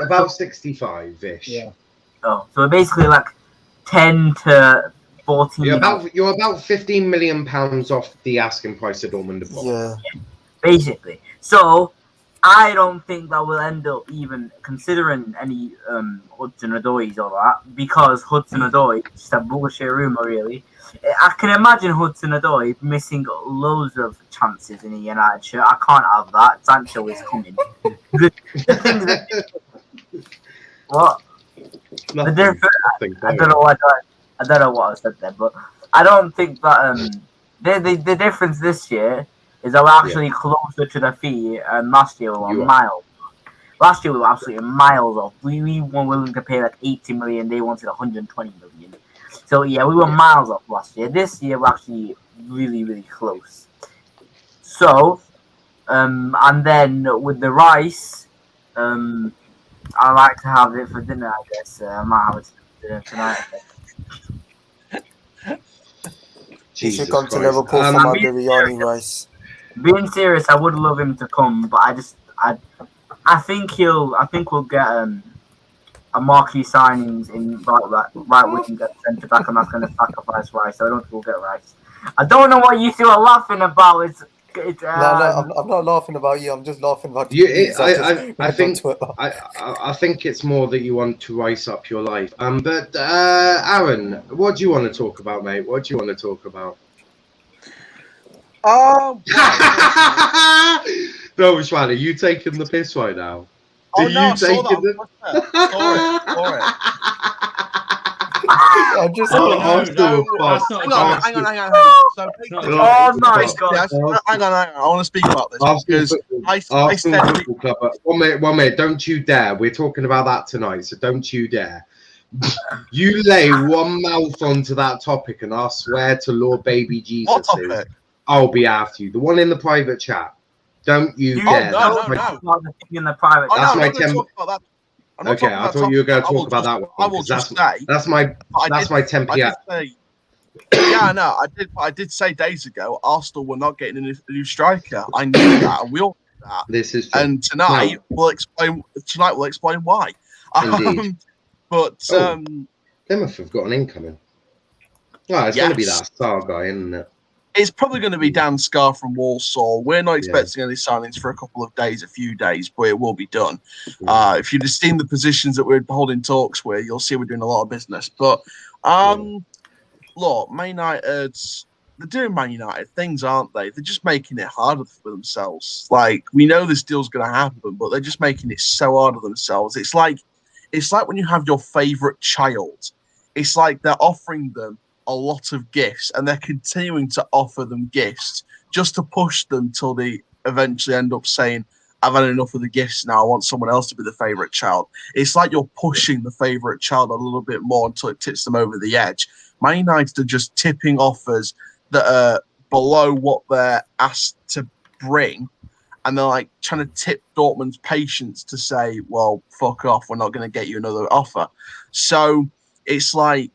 about 65-ish. Yeah. Oh, so we're basically like 10 to 14. You're about 15 million pounds off the asking price of Dortmund deposit. Yeah. Basically. So I don't think that we'll end up even considering any Hudson Odoi's or that, because Hudson Odoi, just a bullshit rumour really. I can imagine Hudson Odoi missing loads of chances in a United shirt. I can't have that. Sancho is coming. The thing that, what? The difference, I don't know what I don't know what I said there, but I don't think that the difference this year is that we're actually closer to the fee, and last year we were miles. Last year we were absolutely miles off. We were willing to pay like 80 million. They wanted 120 million. So yeah, we were miles off last year. This year we're actually really, really close. So, and then with the rice, I like to have it for dinner. I guess I might have it for dinner tonight. You should come to Liverpool for my biryani rice. Being serious, I would love him to come, but I think we'll get a marquee signings in right wing, get centre back. I'm not going to sacrifice Rice. So I don't think we'll get Rice. I don't know what you two are laughing about. No, I'm not laughing about you. I'm just laughing about you. You. I think it's more that you want to rice up your life. But Aaron, what do you want to talk about, mate? What do you want to talk about? No, Schwan, are you taking the piss right now? Oh no, I saw that. Saw it. I'm just. Hang on. So, oh my god! Hang on. I want to speak about this because I said Football Club. One minute. Don't you dare. We're talking about that tonight, so don't you dare. You lay one mouth onto that topic, and I swear to Lord Baby Jesus, what topic? I'll be after you. The one in the private chat. Don't you dare. No. In the private. That's my Okay, I thought you were going to talk about that one. I will just say that's my 10p. Yeah, no, I did say days ago Arsenal were not getting a new striker. I knew that, and we all knew that. This is true. And tonight we'll explain why. Indeed. But Plymouth have got an incoming. Well, it's going to be that Star guy, isn't it? It's probably going to be Dan Scarr from Walsall. We're not expecting any signings for a few days, but it will be done. If you'd have seen the positions that we're holding talks with, you'll see we're doing a lot of business. But look, Man United, they're doing Man United things, aren't they? They're just making it harder for themselves. Like, we know this deal's going to happen, but they're just making it so hard on themselves. It's like when you have your favourite child. It's like they're offering them a lot of gifts, and they're continuing to offer them gifts just to push them till they eventually end up saying, I've had enough of the gifts now, I want someone else to be the favourite child. It's like you're pushing the favourite child a little bit more until it tips them over the edge. Man United are just tipping offers that are below what they're asked to bring, and they're like trying to tip Dortmund's patience to say, well, fuck off, we're not going to get you another offer. So it's like,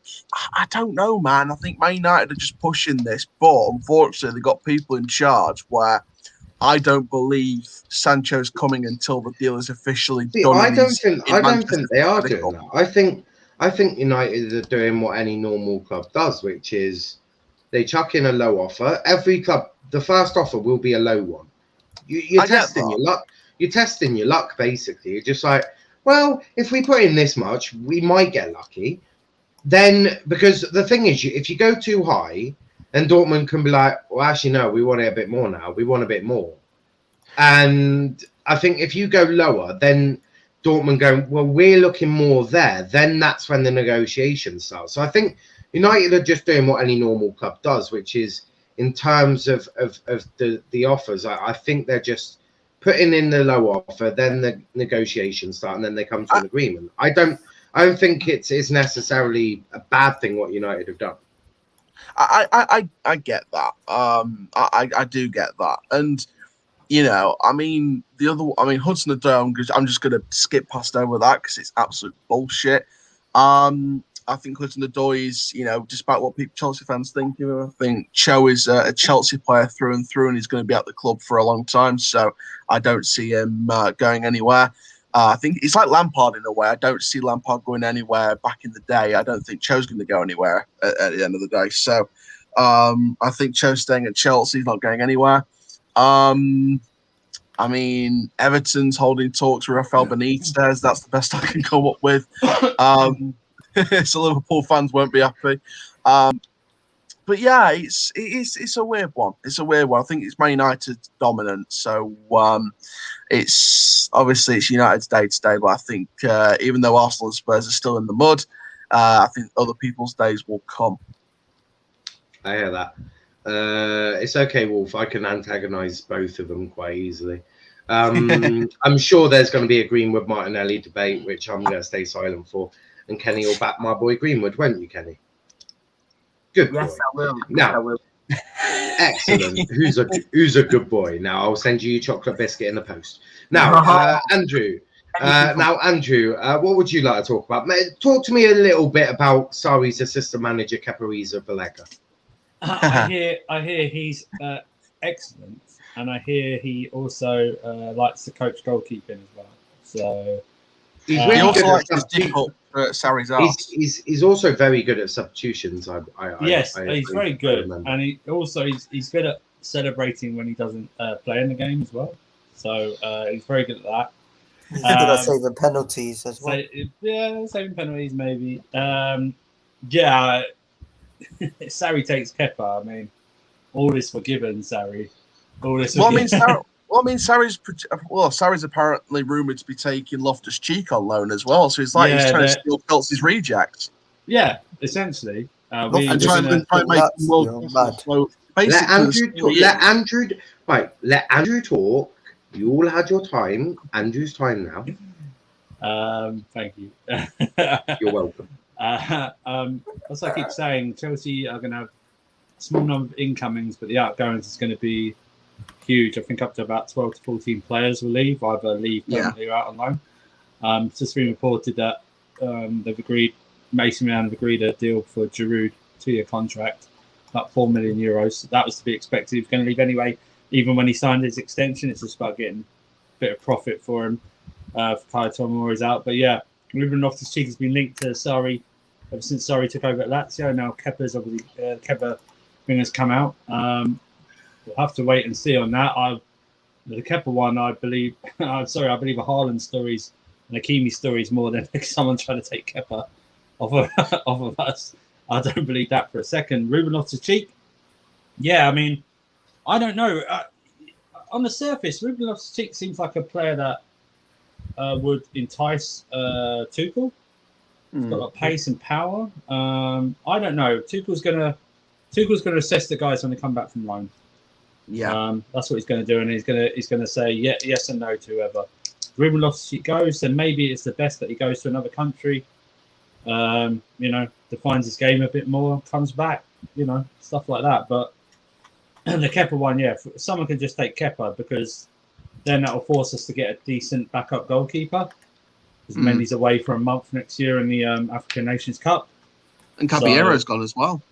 I don't know, man. I think Man United are just pushing this, but unfortunately, they've got people in charge where I don't believe Sancho's coming until the deal is officially done. I don't think they are doing that. I think United are doing what any normal club does, which is they chuck in a low offer. Every club, the first offer will be a low one. You're testing your luck. You're testing your luck, basically. You're just like, well, if we put in this much, we might get lucky. Then, because the thing is, if you go too high, then Dortmund can be like, well, actually, no, we want it a bit more now. We want a bit more. And I think if you go lower, then Dortmund go, well, we're looking more there. Then that's when the negotiations start. So I think United are just doing what any normal club does, which is in terms of the offers. I think they're just putting in the low offer, then the negotiations start, and then they come to an agreement. I don't think it's necessarily a bad thing what United have done. I get that. I do get that. And I mean, Hudson Odoi, I'm just going to skip past over that because it's absolute bullshit. I think Hudson Odoi is, despite what Chelsea fans think of him, I think Cho is a Chelsea player through and through, and he's going to be at the club for a long time. So I don't see him going anywhere. I think it's like Lampard in a way. I don't see Lampard going anywhere back in the day. I don't think Cho's going to go anywhere at the end of the day. So I think Cho's staying at Chelsea, not going anywhere. Everton's holding talks with Rafael Benitez. That's the best I can come up with. So Liverpool fans won't be happy. But yeah, it's a weird one. It's a weird one. I think it's Man United dominant. So it's United's day to day. But I think even though Arsenal and Spurs are still in the mud, I think other people's days will come. I hear that. It's okay, Wolf. I can antagonise both of them quite easily. I'm sure there's going to be a Greenwood Martinelli debate, which I'm going to stay silent for. And Kenny will back my boy Greenwood, won't you, Kenny? Good boy. Yes, I will. Now, I will. Excellent. Who's a good boy? Now I'll send you your chocolate biscuit in the post. Now, Andrew. What would you like to talk about? Talk to me a little bit about Sarri's assistant manager Kepa Arrizabalaga. I hear he's excellent, and I hear he also likes to coach goalkeeping as well. So he's he also likes his default for Sarri's arse. He's also very good at substitutions. Yes, he's very good, and he's good at celebrating when he doesn't play in the game as well. So he's very good at that. He's good at saving penalties as well. Saving penalties maybe. Sarri takes Kepa. I mean, all is forgiven, Sarri. Sarri's apparently rumoured to be taking Loftus-Cheek on loan as well. So it's like he's trying to steal Chelsea's rejects. Yeah, essentially. And trying to make him world class. So let Andrew talk. You all had your time. Andrew's time now. Thank you. You're welcome. As I keep saying, Chelsea are going to have a small number of incomings, but the outgoings is going to be huge. I think up to about 12 to 14 players will leave, either leave permanently or out on loan. It's just been reported that Mason Mount have agreed a deal for Giroud, 2-year contract, about €4 million. That was to be expected. He was going to leave anyway. Even when he signed his extension, it's just about getting a bit of profit for him. For Kai Tomori is out. But yeah, Ruben Loftus-Cheek has been linked to Sarri ever since Sarri took over at Lazio. Now Kepa's obviously Kepa thing has come out. We'll have to wait and see on that. The Kepa one, I believe. I believe a Haaland stories and a Hakimi stories more than someone trying to take Kepa off of us. I don't believe that for a second. Ruben Loftus-Cheek. Yeah, I mean, I don't know. On the surface, Ruben Loftus-Cheek seems like a player that would entice Tuchel. He's got a lot of pace and power. I don't know. Tuchel's gonna assess the guys when they come back from loan. Yeah, that's what he's going to do, and he's gonna say yes and no to whoever. Ruben Loftus-Cheek goes, then maybe it's the best that he goes to another country. Defines his game a bit more, comes back, stuff like that. But the Kepa one, someone can just take Kepa because then that will force us to get a decent backup goalkeeper. Because Mendy's away for a month next year in the African Nations Cup. And Caballero's gone as well.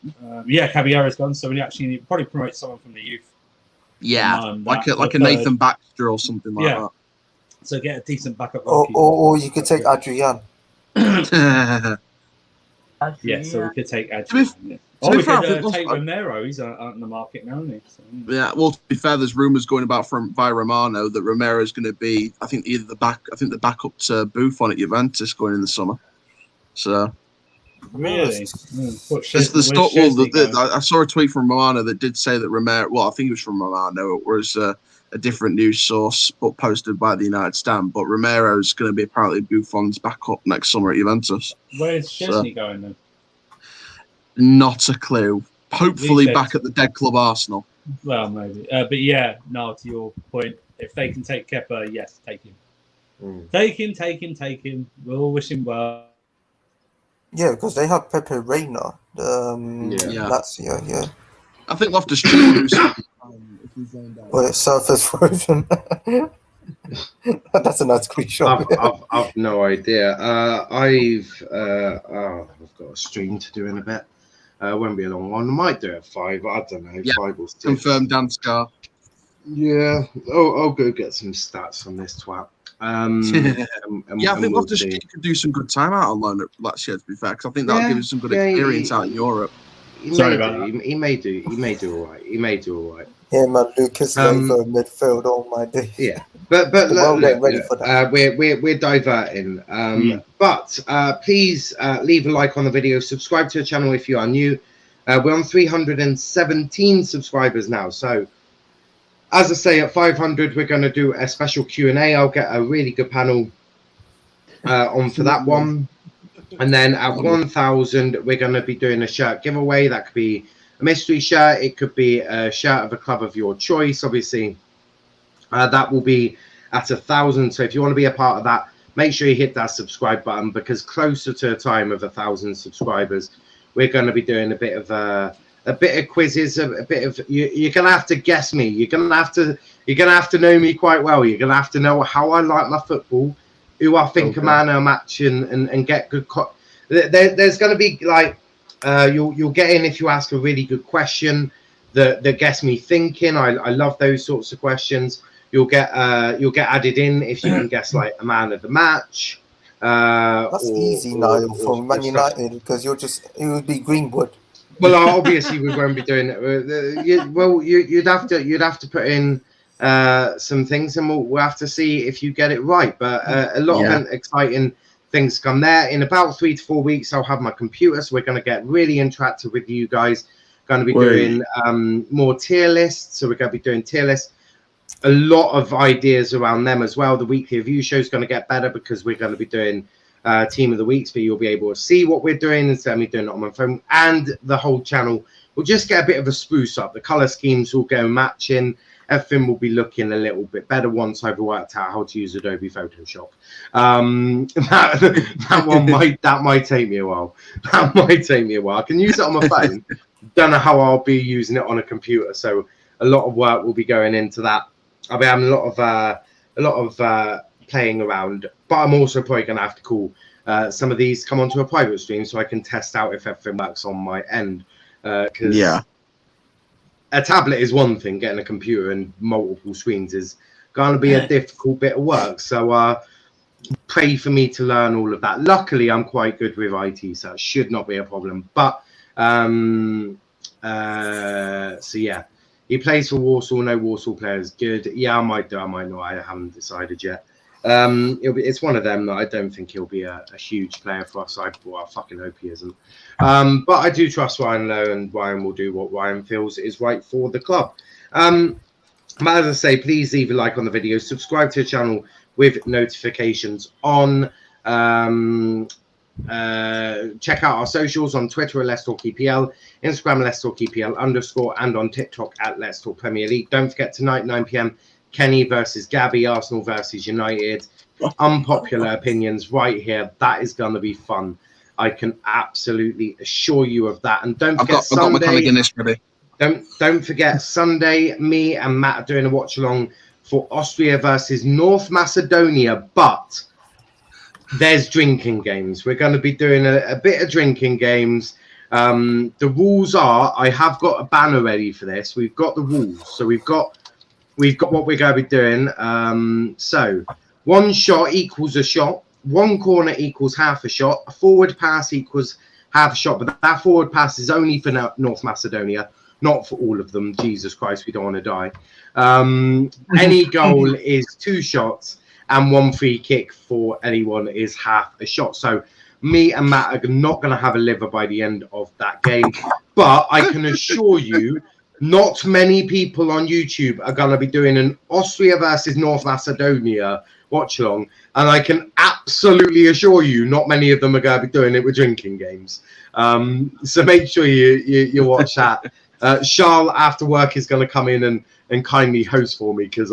Caballero's gone. So we actually probably promote someone from the youth. Yeah, like a Nathan Baxter or something like that. So get a decent backup goalkeeper. Or you could take Adrian. So we could take Adrian. We could take Romero. He's out in the market now, isn't he? So, yeah. Well, to be fair, there's rumours going about via Romano that Romero is going to be, I think the backup to Buffon at Juventus going in the summer. So. Really? I saw a tweet from Romano that did say that Romero. Well, I think it was from Romano. It was a different news source, but posted by the United Stand. But Romero is going to be apparently Buffon's backup next summer at Juventus. Where's Chesney going then? Not a clue. Hopefully back at the dead club Arsenal. Well, maybe. But to your point, if they can take Kepa, yes, take him. Take him. We'll wish him well. Yeah, because they have Pepe Reina. Lazio, yeah. I think Loftus-Cheek, Well, surface version. That's a nice screenshot. I've no idea. I've got a stream to do in a bit. Won't be a long one. I might do it at 5. I don't know. Yeah. 5 or 6. Confirmed Dan Scar. Yeah. I'll go get some stats on this twat. Yeah, I think we'll Loftus see. Cheek could do some good time out on loan last year, to be fair, because I think that'll give him some good experience out in Europe. He may do all right. He may do all right. Yeah, man, Lucas Leiva midfield all my day. Yeah, but Well, look, ready for that. we're diverting. But please leave a like on the video. Subscribe to the channel if you are new. We're on 317 subscribers now. So, as I say, at 500, we're going to do a special Q&A. I'll get a really good panel on for that one. And then at 1,000, we're going to be doing a shirt giveaway. That could be a mystery shirt. It could be a shirt of a club of your choice. Obviously, that will be at 1,000. So if you want to be a part of that, make sure you hit that subscribe button, because closer to the time of 1,000 subscribers, we're going to be doing a bit of quizzes, a bit of you're going to have to guess me. You're going to have to know me quite well. You're going to have to know how I like my football, who I think a man of a match, and get good. There's going to be like you'll get in if you ask a really good question that gets me thinking. I love those sorts of questions. You'll get added in if you can guess like a man of the match. That's easy, Niall, from Man United, because it would be Greenwood. Well, obviously we won't be doing it. You'd have to put in some things, and we'll have to see if you get it right. But a lot of exciting things come there. In about 3 to 4 weeks, I'll have my computer, so we're going to get really interactive with you guys. Going to be doing more tier lists, so we're going to be doing tier lists. A lot of ideas around them as well. The weekly review show is going to get better, because we're going to be doing team of the weeks, but you'll be able to see what we're doing instead of me doing it on my phone. And the whole channel will just get a bit of a spruce up. The color schemes will go matching. Everything will be looking a little bit better once I've worked out how to use Adobe Photoshop. That might take me a while. That might take me a while. I can use it on my phone. Don't know how I'll be using it on a computer. So a lot of work will be going into that. I'll be having a lot of playing around, but I'm also probably going to have to call some of these come onto a private stream so I can test out if everything works on my end. Because a tablet is one thing, getting a computer and multiple screens is going to be a difficult bit of work. So pray for me to learn all of that. Luckily, I'm quite good with IT, so it should not be a problem. But so yeah. He plays for Warsaw. No Warsaw players. Good. Yeah, I might do. I might not. I haven't decided yet. It's one of them that I don't think he'll be a huge player for us. I fucking hope he isn't. But I do trust Ryan Lowe, and Ryan will do what Ryan feels is right for the club. But as I say, please leave a like on the video. Subscribe to the channel with notifications on. Check out our socials on Twitter at Let's Talk EPL, Instagram Let's Talk EPL _, and on TikTok at Let's Talk Premier League. Don't forget tonight 9 p.m. Kenny versus Gabby, Arsenal versus United. Unpopular opinions right here. That is going to be fun. I can absolutely assure you of that. And don't forget I've got my Conor Guinness ready. Don't forget Sunday. Me and Matt are doing a watch along for Austria versus North Macedonia, but there's drinking games. We're going to be doing a bit of drinking games. The rules are, I have got a banner ready for this. We've got the rules. So we've got what we're going to be doing. So 1 shot equals a shot. 1 corner equals half a shot. A forward pass equals half a shot. But that forward pass is only for North Macedonia, not for all of them. Jesus Christ, we don't want to die. Any goal is 2 shots. And 1 free kick for anyone is half a shot. So me and Matt are not going to have a liver by the end of that game. But I can assure you, not many people on YouTube are going to be doing an Austria versus North Macedonia watch along. And I can absolutely assure you, not many of them are going to be doing it with drinking games. So make sure you watch that. Charles, after work, is going to come in and kindly host for me, because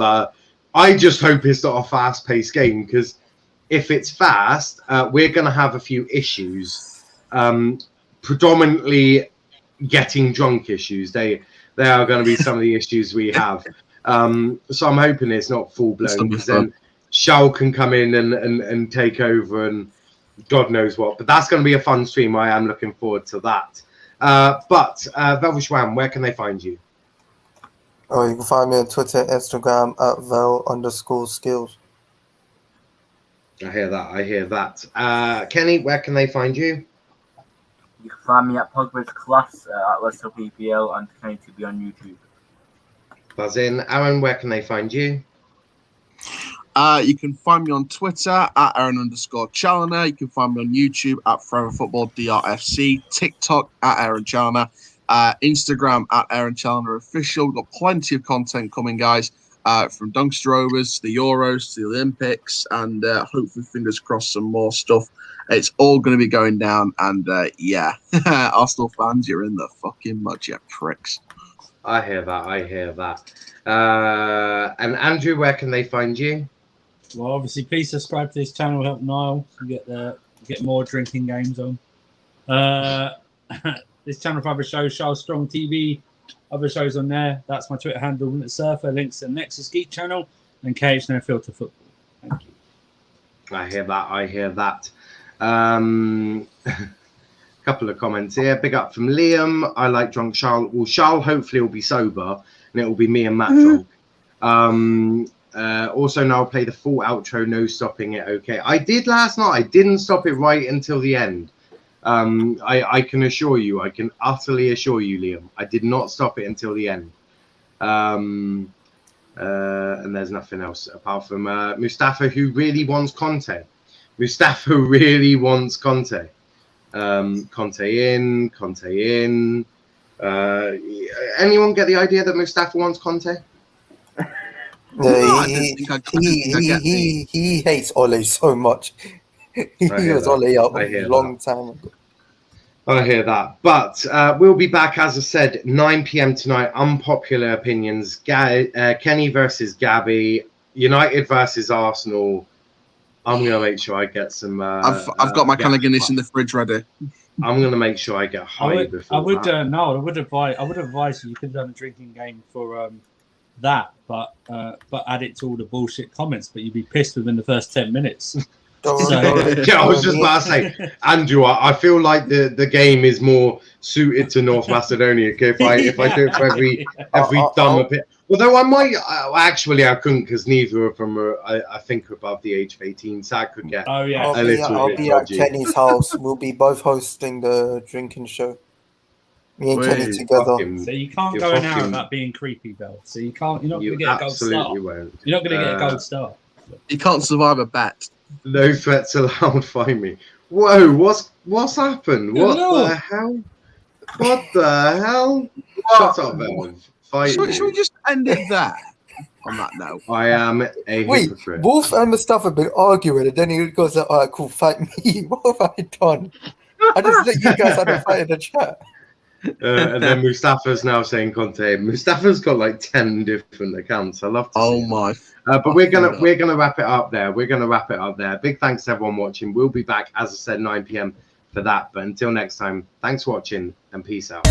I just hope it's not a fast-paced game, because if it's fast, we're going to have a few issues, predominantly getting drunk issues. They are going to be some of the issues we have. So I'm hoping it's not full blown, because then Shao can come in and take over and God knows what. But that's going to be a fun stream. I am looking forward to that. But Velvishwan, where can they find you? Oh, you can find me on Twitter, Instagram at vel_skills. I hear that. Kenny, where can they find you? You can find me at Pogba's Class at Let's Talk EPL and Kenny to be on YouTube. Buzzin. Aaron, where can they find you? You can find me on Twitter at Aaron_Challoner. You can find me on YouTube at Forever Football DRFC, TikTok at Aaron Challoner, Instagram at Aaron Challoner Official. We've got plenty of content coming, guys, from Dunkster Overs to the Euros to the Olympics, and hopefully, fingers crossed, some more stuff. It's all going to be going down, and yeah, Arsenal fans, you're in the fucking mud, you pricks. I hear that. And Andrew, where can they find you? Well, obviously, please subscribe to this channel. Help Niall to get more drinking games on. This channel for other shows, Charles Strong TV, other shows on there. That's my Twitter handle, Winter Surfer. Links to the Nexus Geek channel and KH No Filter Football. Thank you. I hear that. Couple of comments here. Big up from Liam. I like drunk Charles. Well, Charles hopefully will be sober, and it will be me and Matt drunk. Also, now I'll play the full outro. No stopping it. Okay, I did last night. I didn't stop it right until the end. I can assure you. I can utterly assure you, Liam. I did not stop it until the end. And there's nothing else apart from Mustafa, who really wants Conte. Mustafa really wants Conte. Conte in. Anyone get the idea that Mustafa wants Conte? He hates Ole so much. He was Ole up a long time ago. I hear that. But we'll be back, as I said, 9 p.m. tonight. Unpopular opinions. Kenny versus Gabby. United versus Arsenal. I'm going to make sure I get some... I've got my can of Guinness in the fridge ready. I'm going to make sure I get high before I would advise you could have done a drinking game for that, but add it to all the bullshit comments, but you'd be pissed within the first 10 minutes. Yeah, I was just about to say, Andrew, I feel like the game is more suited to North Macedonia. Okay, if I do it for every dumb opinion. Although I might actually I couldn't, because neither of them are I think above the age of 18, so I could get I'll be at Kenny's house. We'll be both hosting the drinking show. Me and Kenny together. So you can't go an hour without being creepy, Bell. So you're not going to get a gold star. Won't. You're not going to get a gold star. You can't survive a bet. No threats allowed. Find me. Whoa! What's happened? What the hell? What the hell? Shut up, Bell. Should we just end it there? On that note, I am a hypocrite. Wolf and Mustafa have been arguing, and then he goes, "All right, cool, fight me." What have I done? I just let you guys have a fight in the chat. And then Mustafa's now saying Conte. Mustafa's got like 10 different accounts. I love to see my! But we're gonna wrap it up there. Big thanks to everyone watching. We'll be back, as I said, 9 p.m. for that. But until next time, thanks for watching and peace out.